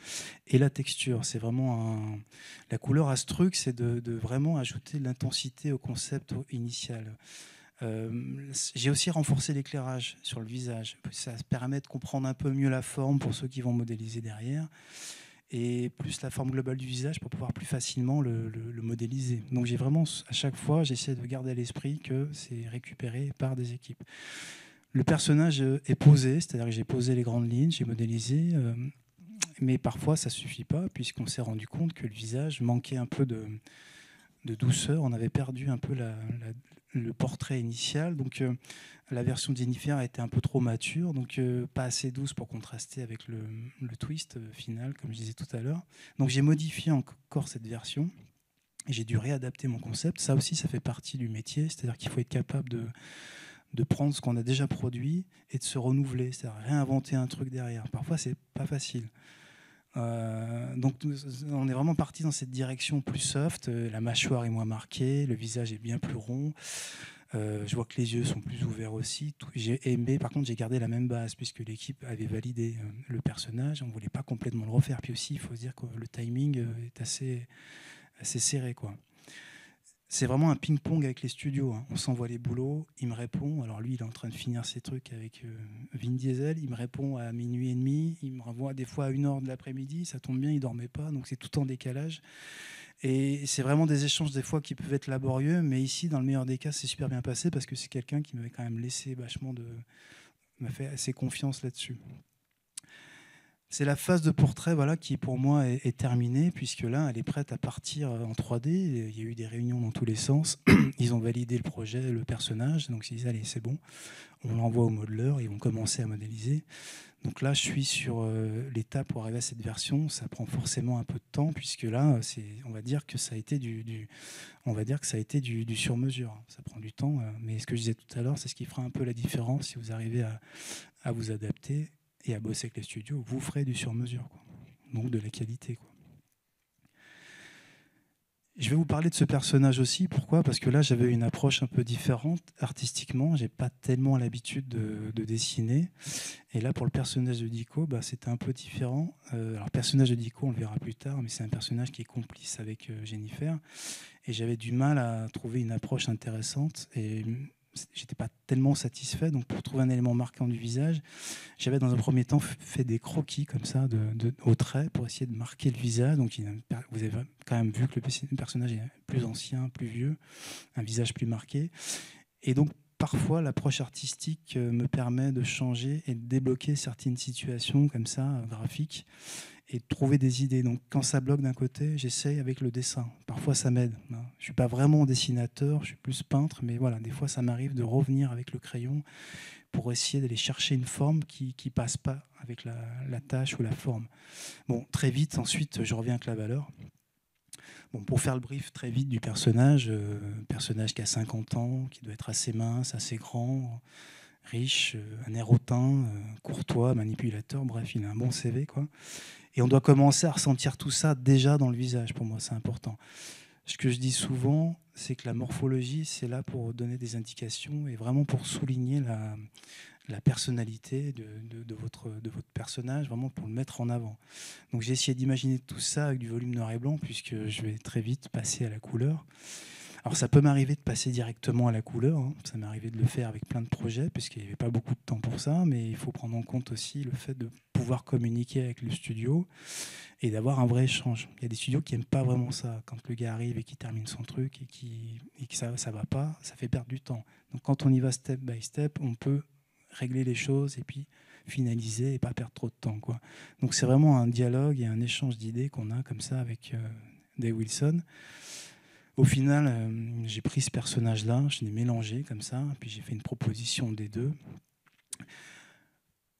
et la texture. C'est vraiment la couleur à ce truc, c'est de vraiment ajouter de l'intensité au concept initial. J'ai aussi renforcé l'éclairage sur le visage. Ça permet de comprendre un peu mieux la forme pour ceux qui vont modéliser derrière, et plus la forme globale du visage pour pouvoir plus facilement le modéliser. Donc j'ai vraiment, à chaque fois, j'essaie de garder à l'esprit que c'est récupéré par des équipes. Le personnage est posé, c'est-à-dire que j'ai posé les grandes lignes, j'ai modélisé, mais parfois ça ne suffit pas, puisqu'on s'est rendu compte que le visage manquait un peu de douceur. On avait perdu un peu le portrait initial, donc la version de Jennifer a été un peu trop mature, donc pas assez douce pour contraster avec le twist final, comme je disais tout à l'heure. Donc j'ai modifié encore cette version et j'ai dû réadapter mon concept. Ça aussi, ça fait partie du métier, c'est-à-dire qu'il faut être capable de prendre ce qu'on a déjà produit et de se renouveler, c'est-à-dire réinventer un truc derrière. Parfois, c'est pas facile. Donc on est vraiment parti dans cette direction plus soft. La mâchoire est moins marquée, le visage est bien plus rond. Je vois que les yeux sont plus ouverts aussi. Par contre, j'ai gardé la même base puisque l'équipe avait validé le personnage. On ne voulait pas complètement le refaire. Puis aussi, il faut se dire que le timing est assez serré, quoi. C'est vraiment un ping-pong avec les studios. On s'envoie les boulots, il me répond. Alors lui, il est en train de finir ses trucs avec Vin Diesel. Il me répond à 00h30. Il me renvoie des fois à 1h de l'après-midi. Ça tombe bien, il ne dormait pas. Donc c'est tout en décalage. Et c'est vraiment des échanges des fois qui peuvent être laborieux. Mais ici, dans le meilleur des cas, c'est super bien passé parce que c'est quelqu'un qui m'avait quand même laissé vachement m'a fait assez confiance là-dessus. C'est la phase de portrait qui, pour moi, est terminée, puisque là, elle est prête à partir en 3D. Il y a eu des réunions dans tous les sens. Ils ont validé le projet, le personnage. Donc, ils disent, allez, c'est bon. On l'envoie au modeleur. Ils vont commencer à modéliser. Donc là, je suis sur l'étape pour arriver à cette version. Ça prend forcément un peu de temps, puisque là, on va dire que ça a été du sur-mesure. Ça prend du temps. Mais ce que je disais tout à l'heure, c'est ce qui fera un peu la différence si vous arrivez à vous adapter et à bosser avec les studios. Vous ferez du sur-mesure, quoi. Donc de la qualité, quoi. Je vais vous parler de ce personnage aussi. Pourquoi ? Parce que là, j'avais une approche un peu différente artistiquement. J'ai pas tellement l'habitude de dessiner. Et là, pour le personnage de Dico, c'était un peu différent. Alors, le personnage de Dico, on le verra plus tard, mais c'est un personnage qui est complice avec Jennifer. Et j'avais du mal à trouver une approche intéressante. Et j'étais pas tellement satisfait. Donc, pour trouver un élément marquant du visage, j'avais dans un premier temps fait des croquis comme ça au trait pour essayer de marquer le visage. Donc, vous avez quand même vu que le personnage est plus ancien, plus vieux, un visage plus marqué. Et donc, parfois, l'approche artistique me permet de changer et de débloquer certaines situations comme ça, graphiques, et de trouver des idées. Donc, quand ça bloque d'un côté, j'essaye avec le dessin. Parfois, ça m'aide. Je ne suis pas vraiment dessinateur, je suis plus peintre, mais voilà, des fois, ça m'arrive de revenir avec le crayon pour essayer d'aller chercher une forme qui ne passe pas avec la tâche ou la forme. Bon, très vite, ensuite, je reviens avec la valeur. Bon, pour faire le brief très vite du personnage qui a 50 ans, qui doit être assez mince, assez grand, riche, un air hautain, courtois, manipulateur, bref, il a un bon CV, quoi. Et on doit commencer à ressentir tout ça déjà dans le visage, pour moi, c'est important. Ce que je dis souvent, c'est que la morphologie, c'est là pour donner des indications et vraiment pour souligner la personnalité de votre personnage, vraiment pour le mettre en avant. Donc j'ai essayé d'imaginer tout ça avec du volume noir et blanc, puisque je vais très vite passer à la couleur. Alors ça peut m'arriver de passer directement à la couleur, hein. Ça m'est arrivé de le faire avec plein de projets, puisqu'il n'y avait pas beaucoup de temps pour ça, mais il faut prendre en compte aussi le fait de pouvoir communiquer avec le studio et d'avoir un vrai échange. Il y a des studios qui n'aiment pas vraiment ça. Quand le gars arrive et qu'il termine son truc et que ça ne va pas, ça fait perdre du temps. Donc quand on y va step by step, on peut régler les choses et puis finaliser et pas perdre trop de temps, quoi. Donc c'est vraiment un dialogue et un échange d'idées qu'on a comme ça avec Dave Wilson. Au final, j'ai pris ce personnage-là, je l'ai mélangé comme ça, puis j'ai fait une proposition des deux.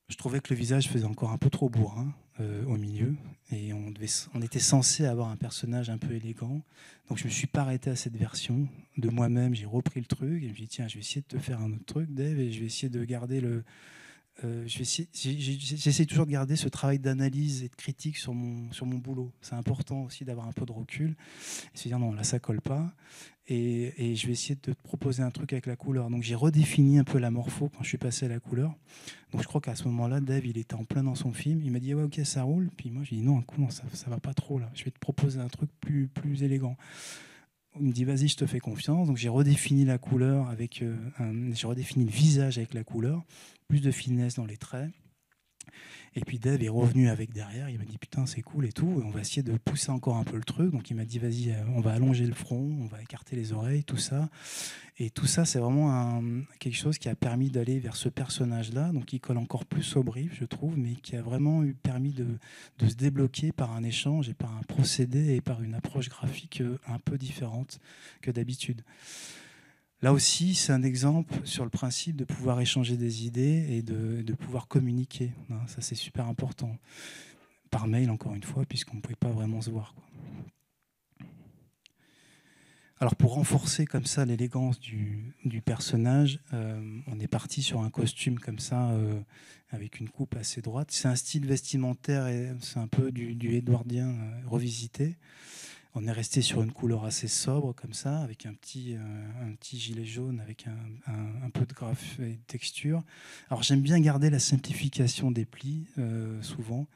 Je trouvais que le visage faisait encore un peu trop bourrin au milieu, et on était censé avoir un personnage un peu élégant. Donc je ne me suis pas arrêté à cette version de moi-même, j'ai repris le truc, et je me suis dit, tiens, je vais essayer de te faire un autre truc, Dave, et je vais essayer de garder j'essaie toujours de garder ce travail d'analyse et de critique sur mon boulot. C'est important aussi d'avoir un peu de recul et se dire non, là ça colle pas. Et je vais essayer de te proposer un truc avec la couleur. Donc j'ai redéfini un peu la morpho quand je suis passé à la couleur. Donc je crois qu'à ce moment-là, Dave, il était en plein dans son film. Il m'a dit ouais, ok, ça roule. Puis moi j'ai dit non, comment ça va pas trop là. Je vais te proposer un truc plus élégant. Il me dit vas-y, je te fais confiance. Donc j'ai redéfini la couleur j'ai redéfini le visage avec la couleur, plus de finesse dans les traits. Et puis Dave est revenu avec derrière, il m'a dit putain c'est cool et tout, et on va essayer de pousser encore un peu le truc. Donc il m'a dit vas-y, on va allonger le front, on va écarter les oreilles, tout ça. Et tout ça c'est vraiment quelque chose qui a permis d'aller vers ce personnage-là, donc il colle encore plus au brief je trouve, mais qui a vraiment permis de se débloquer par un échange et par un procédé et par une approche graphique un peu différente que d'habitude. Là aussi, c'est un exemple sur le principe de pouvoir échanger des idées et de pouvoir communiquer. Ça, c'est super important. Par mail, encore une fois, puisqu'on ne pouvait pas vraiment se voir, quoi. Alors, pour renforcer comme ça l'élégance du personnage, on est parti sur un costume comme ça, avec une coupe assez droite. C'est un style vestimentaire, et c'est un peu du édouardien revisité. On est resté sur une couleur assez sobre comme ça, avec un petit gilet jaune, avec un peu de graphe et de texture. Alors j'aime bien garder la simplification des plis, souvent.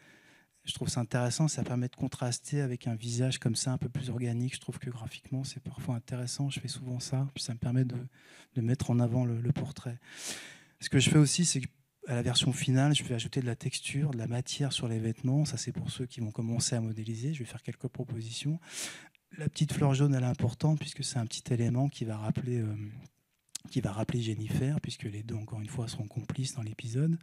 Je trouve ça intéressant, ça permet de contraster avec un visage comme ça, un peu plus organique. Je trouve que graphiquement, c'est parfois intéressant. Je fais souvent ça, puis ça me permet de mettre en avant le portrait. Ce que je fais aussi, c'est que à la version finale, je vais ajouter de la texture, de la matière sur les vêtements. Ça, c'est pour ceux qui vont commencer à modéliser. Je vais faire quelques propositions. La petite fleur jaune, elle est importante puisque c'est un petit élément qui va rappeler Jennifer, puisque les deux, encore une fois, seront complices dans l'épisode.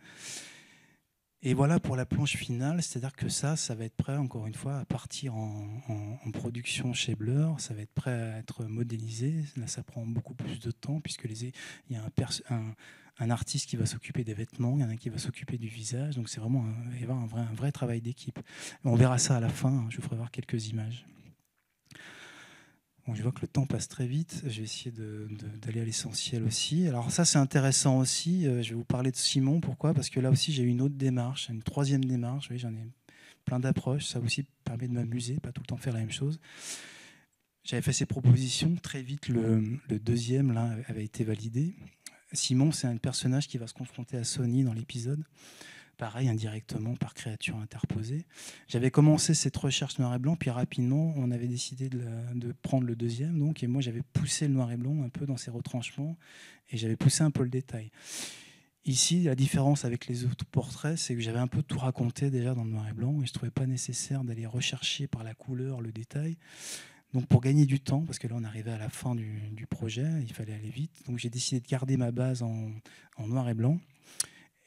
Et voilà pour la planche finale, c'est-à-dire que ça va être prêt, encore une fois, à partir en production chez Blur. Ça va être prêt à être modélisé. Là, ça prend beaucoup plus de temps puisque il y a un artiste qui va s'occuper des vêtements, il y en a un qui va s'occuper du visage. Donc c'est vraiment il va y avoir un vrai travail d'équipe. On verra ça à la fin. Je vous ferai voir quelques images. Bon, je vois que le temps passe très vite. Je vais essayer d'aller à l'essentiel aussi. Alors ça, c'est intéressant aussi. Je vais vous parler de Simon. Pourquoi ? Parce que là aussi, j'ai eu une autre démarche, une troisième démarche. Vous voyez, j'en ai plein d'approches. Ça aussi permet de m'amuser, pas tout le temps faire la même chose. J'avais fait ces propositions. Très vite, le deuxième là, avait été validé. Simon, c'est un personnage qui va se confronter à Sonny dans l'épisode. Pareil, indirectement, par créature interposée. J'avais commencé cette recherche noir et blanc, puis rapidement, on avait décidé de prendre le deuxième. Donc, et moi, j'avais poussé le noir et blanc un peu dans ses retranchements, et j'avais poussé un peu le détail. Ici, la différence avec les autres portraits, c'est que j'avais un peu tout raconté déjà dans le noir et blanc, et je ne trouvais pas nécessaire d'aller rechercher par la couleur le détail. Donc pour gagner du temps, parce que là on arrivait à la fin du projet, il fallait aller vite, donc j'ai décidé de garder ma base en noir et blanc.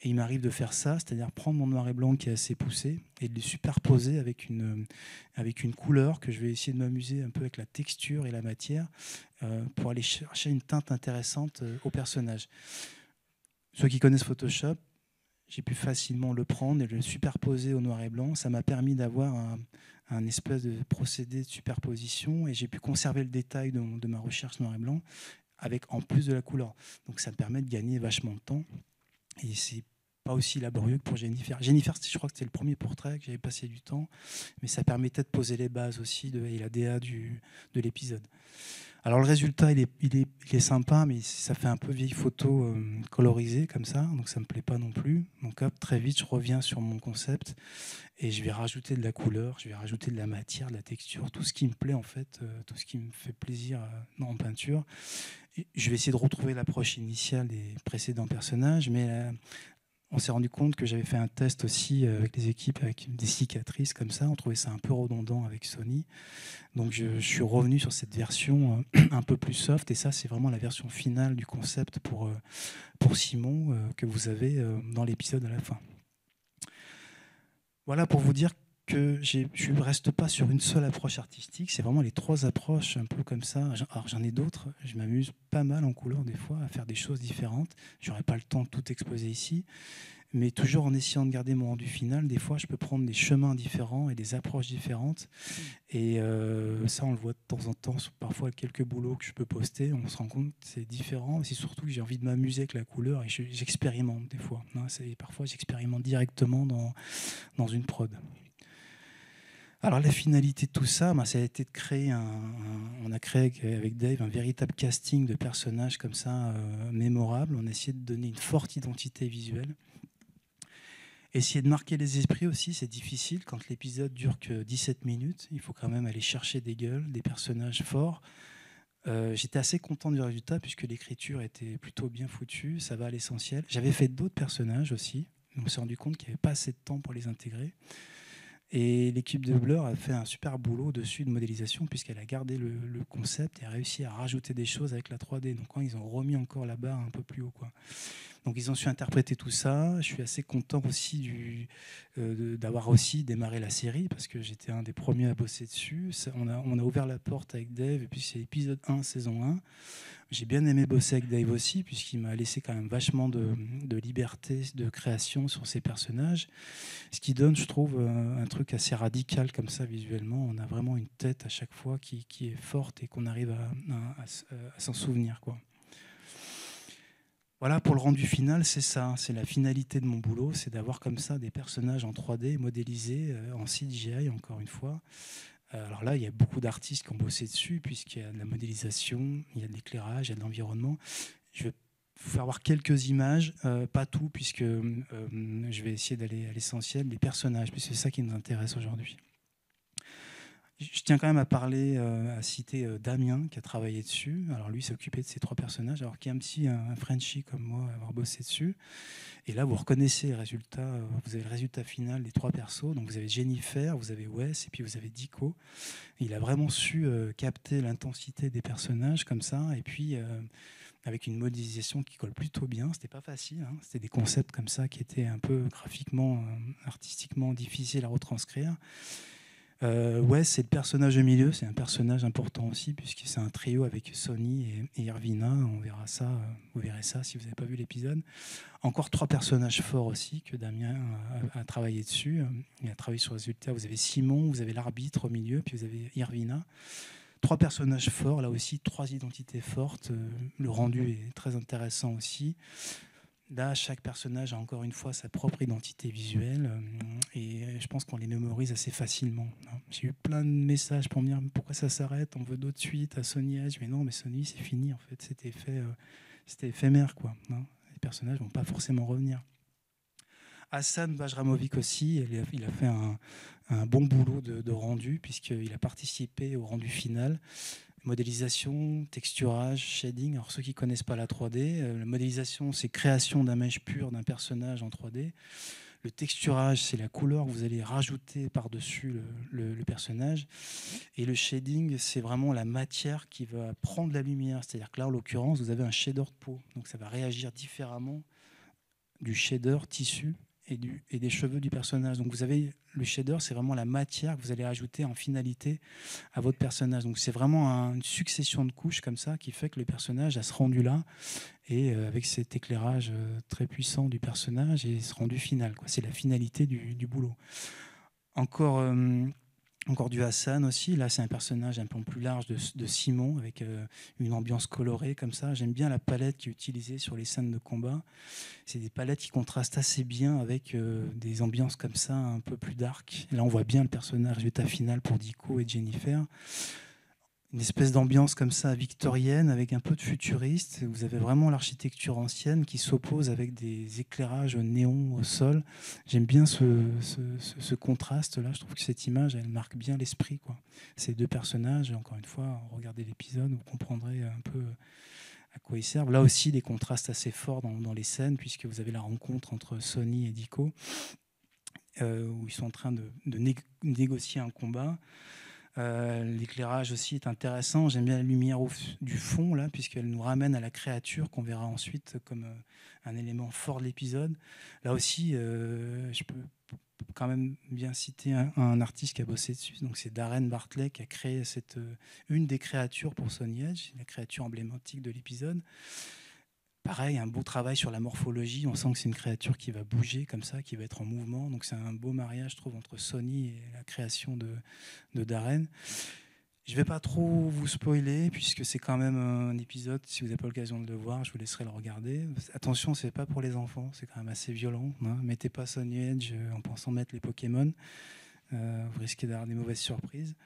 Et il m'arrive de faire ça, c'est-à-dire prendre mon noir et blanc qui est assez poussé et de le superposer avec une couleur que je vais essayer de m'amuser un peu avec la texture et la matière pour aller chercher une teinte intéressante au personnage. Ceux qui connaissent Photoshop, j'ai pu facilement le prendre et le superposer au noir et blanc. Ça m'a permis d'avoir un espèce de procédé de superposition et j'ai pu conserver le détail de ma recherche noir et blanc avec en plus de la couleur. Donc ça me permet de gagner vachement de temps. Et c'est pas aussi laborieux que pour Jennifer. Jennifer, je crois que c'était le premier portrait que j'avais passé du temps, mais ça permettait de poser les bases aussi et la DA de l'épisode. Alors le résultat, il est sympa, mais ça fait un peu vieille photo colorisée comme ça, donc ça me plaît pas non plus. Donc hop, très vite, je reviens sur mon concept et je vais rajouter de la couleur, je vais rajouter de la matière, de la texture, tout ce qui me plaît en fait, tout ce qui me fait plaisir en peinture. Et je vais essayer de retrouver l'approche initiale des précédents personnages, mais on s'est rendu compte que j'avais fait un test aussi avec les équipes, avec des cicatrices comme ça. On trouvait ça un peu redondant avec Sony. Donc je suis revenu sur cette version un peu plus soft. Et ça, c'est vraiment la version finale du concept pour Simon que vous avez dans l'épisode à la fin. Voilà pour vous dire que je ne reste pas sur une seule approche artistique. C'est vraiment les 3 approches un peu comme ça. Alors j'en ai d'autres. Je m'amuse pas mal en couleur des fois à faire des choses différentes. Je n'aurai pas le temps de tout exposer ici. Mais toujours en essayant de garder mon rendu final, des fois, je peux prendre des chemins différents et des approches différentes. Et ça, on le voit de temps en temps, parfois quelques boulots que je peux poster. On se rend compte que c'est différent. C'est surtout que j'ai envie de m'amuser avec la couleur et j'expérimente des fois. Parfois, j'expérimente directement dans une prod. Alors la finalité de tout ça, ça a été de créer on a créé avec Dave un véritable casting de personnages comme ça, mémorables. On a essayé de donner une forte identité visuelle. Essayer de marquer les esprits aussi, c'est difficile quand l'épisode dure que 17 minutes. Il faut quand même aller chercher des gueules, des personnages forts. J'étais assez content du résultat puisque l'écriture était plutôt bien foutue, ça va à l'essentiel. J'avais fait d'autres personnages aussi. On s'est rendu compte qu'il n'y avait pas assez de temps pour les intégrer. Et l'équipe de Blur a fait un super boulot dessus de modélisation puisqu'elle a gardé le concept et a réussi à rajouter des choses avec la 3D. Donc quand ils ont remis encore la barre un peu plus haut, quoi. Donc ils ont su interpréter tout ça. Je suis assez content aussi d'avoir aussi démarré la série parce que j'étais un des premiers à bosser dessus. On a ouvert la porte avec Dave et puis c'est l'épisode 1, saison 1. J'ai bien aimé bosser avec Dave aussi puisqu'il m'a laissé quand même vachement de liberté de création sur ses personnages. Ce qui donne, je trouve, un truc assez radical comme ça visuellement. On a vraiment une tête à chaque fois qui est forte et qu'on arrive à s'en souvenir, quoi. Voilà, pour le rendu final, c'est ça, c'est la finalité de mon boulot, c'est d'avoir comme ça des personnages en 3D modélisés en CGI, encore une fois. Alors là, il y a beaucoup d'artistes qui ont bossé dessus, puisqu'il y a de la modélisation, il y a de l'éclairage, il y a de l'environnement. Je vais vous faire voir quelques images, pas tout, puisque je vais essayer d'aller à l'essentiel des personnages, puisque c'est ça qui nous intéresse aujourd'hui. Je tiens quand même à citer Damien qui a travaillé dessus. Alors lui s'est occupé de ces 3 personnages, alors qu'il y a un Frenchie comme moi à avoir bossé dessus. Et là, vous reconnaissez les résultats. Vous avez le résultat final des 3 persos. Donc vous avez Jennifer, vous avez Wes et puis vous avez Dico. Et il a vraiment su capter l'intensité des personnages comme ça. Et puis avec une modélisation qui colle plutôt bien. C'était pas facile. Hein. C'était des concepts comme ça qui étaient un peu graphiquement, artistiquement difficiles à retranscrire. C'est le personnage au milieu, c'est un personnage important aussi puisque c'est un trio avec Sony et Irvina. On verra ça, vous verrez ça si vous n'avez pas vu l'épisode. Encore 3 personnages forts aussi que Damien a travaillé dessus. Il a travaillé sur le résultat. Vous avez Simon, vous avez l'arbitre au milieu, puis vous avez Irvina. 3 personnages forts, là aussi 3 identités fortes. Le rendu est très intéressant aussi. Là, chaque personnage a encore une fois sa propre identité visuelle et je pense qu'on les mémorise assez facilement. J'ai eu plein de messages pour me dire pourquoi ça s'arrête, on veut d'autres suites à Sony Edge, mais non, mais Sony c'est fini en fait, c'était éphémère quoi. Les personnages vont pas forcément revenir. Hassan Bajramovic aussi, il a fait un bon boulot de rendu puisqu'il a participé au rendu final. Modélisation, texturage, shading. Alors ceux qui ne connaissent pas la 3D, la modélisation, c'est création d'un mesh pur d'un personnage en 3D. Le texturage, c'est la couleur que vous allez rajouter par-dessus le personnage. Et le shading, c'est vraiment la matière qui va prendre la lumière. C'est-à-dire que là, en l'occurrence, vous avez un shader de peau. Donc ça va réagir différemment du shader tissu et des cheveux du personnage. Donc vous avez le shader, c'est vraiment la matière que vous allez ajouter en finalité à votre personnage. Donc c'est vraiment une succession de couches comme ça qui fait que le personnage a ce rendu là et avec cet éclairage très puissant du personnage et ce rendu final, quoi. C'est la finalité du boulot. Encore Encore du Hassan aussi. Là, c'est un personnage un peu plus large de Simon, avec une ambiance colorée comme ça. J'aime bien la palette qui est utilisée sur les scènes de combat. C'est des palettes qui contrastent assez bien avec des ambiances comme ça, un peu plus dark. Là, on voit bien le personnage d'état final pour Dico et Jennifer. Une espèce d'ambiance comme ça victorienne avec un peu de futuriste. Vous avez vraiment l'architecture ancienne qui s'oppose avec des éclairages néon au sol. J'aime bien ce contraste-là. Je trouve que cette image, elle marque bien l'esprit, quoi. Ces deux personnages, encore une fois, regardez l'épisode, vous comprendrez un peu à quoi ils servent. Là aussi, des contrastes assez forts dans les scènes, puisque vous avez la rencontre entre Sonny et Dico, où ils sont en train de négocier un combat. L'éclairage aussi est intéressant. J'aime bien la lumière du fond, là, puisqu'elle nous ramène à la créature qu'on verra ensuite comme un élément fort de l'épisode. Là aussi, je peux quand même bien citer un artiste qui a bossé dessus. Donc, c'est Darren Bartlett qui a créé une des créatures pour Sonny Edge, la créature emblématique de l'épisode. Pareil, un beau travail sur la morphologie. On sent que c'est une créature qui va bouger comme ça, qui va être en mouvement. Donc c'est un beau mariage, je trouve, entre Sonny et la création de Darren. Je ne vais pas trop vous spoiler, puisque c'est quand même un épisode, si vous n'avez pas l'occasion de le voir, je vous laisserai le regarder. Attention, ce n'est pas pour les enfants, c'est quand même assez violent. Hein. Mettez pas Sonny Edge en pensant mettre les Pokémon. Vous risquez d'avoir des mauvaises surprises.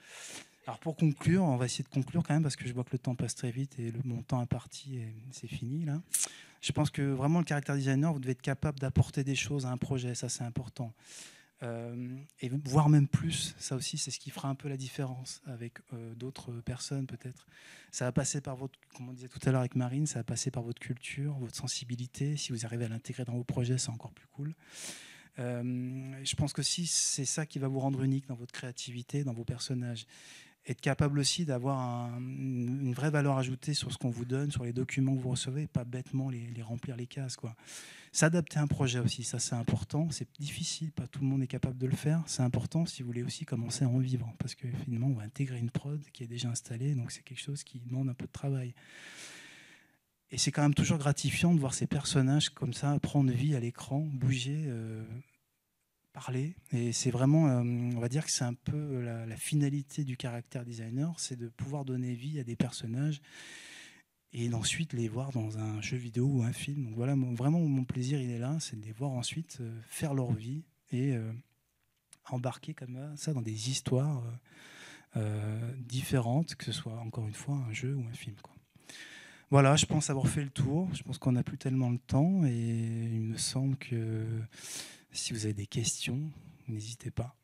Alors pour conclure, on va essayer de conclure quand même parce que je vois que le temps passe très vite et mon temps imparti, c'est fini là. Je pense que vraiment le character designer, vous devez être capable d'apporter des choses à un projet, ça c'est important. Et voire même plus, ça aussi c'est ce qui fera un peu la différence avec d'autres personnes peut-être. Ça va passer par votre, comme on disait tout à l'heure avec Marine, ça va passer par votre culture, votre sensibilité. Si vous arrivez à l'intégrer dans vos projets, c'est encore plus cool. Je pense que si c'est ça qui va vous rendre unique dans votre créativité, dans vos personnages. Être capable aussi d'avoir une vraie valeur ajoutée sur ce qu'on vous donne, sur les documents que vous recevez, pas bêtement les remplir les cases, quoi. S'adapter à un projet aussi, ça c'est important, c'est difficile, pas tout le monde est capable de le faire, c'est important si vous voulez aussi commencer à en vivre, parce que finalement on va intégrer une prod qui est déjà installée, donc c'est quelque chose qui demande un peu de travail. Et c'est quand même toujours gratifiant de voir ces personnages comme ça prendre vie à l'écran, bouger, parler. Et c'est vraiment, on va dire que c'est un peu la finalité du character designer, c'est de pouvoir donner vie à des personnages et d'ensuite les voir dans un jeu vidéo ou un film. Donc voilà, vraiment mon plaisir il est là, c'est de les voir ensuite faire leur vie et embarquer comme ça dans des histoires différentes, que ce soit encore une fois un jeu ou un film, quoi. Voilà, je pense avoir fait le tour. Je pense qu'on n'a plus tellement le temps et il me semble que si vous avez des questions, n'hésitez pas.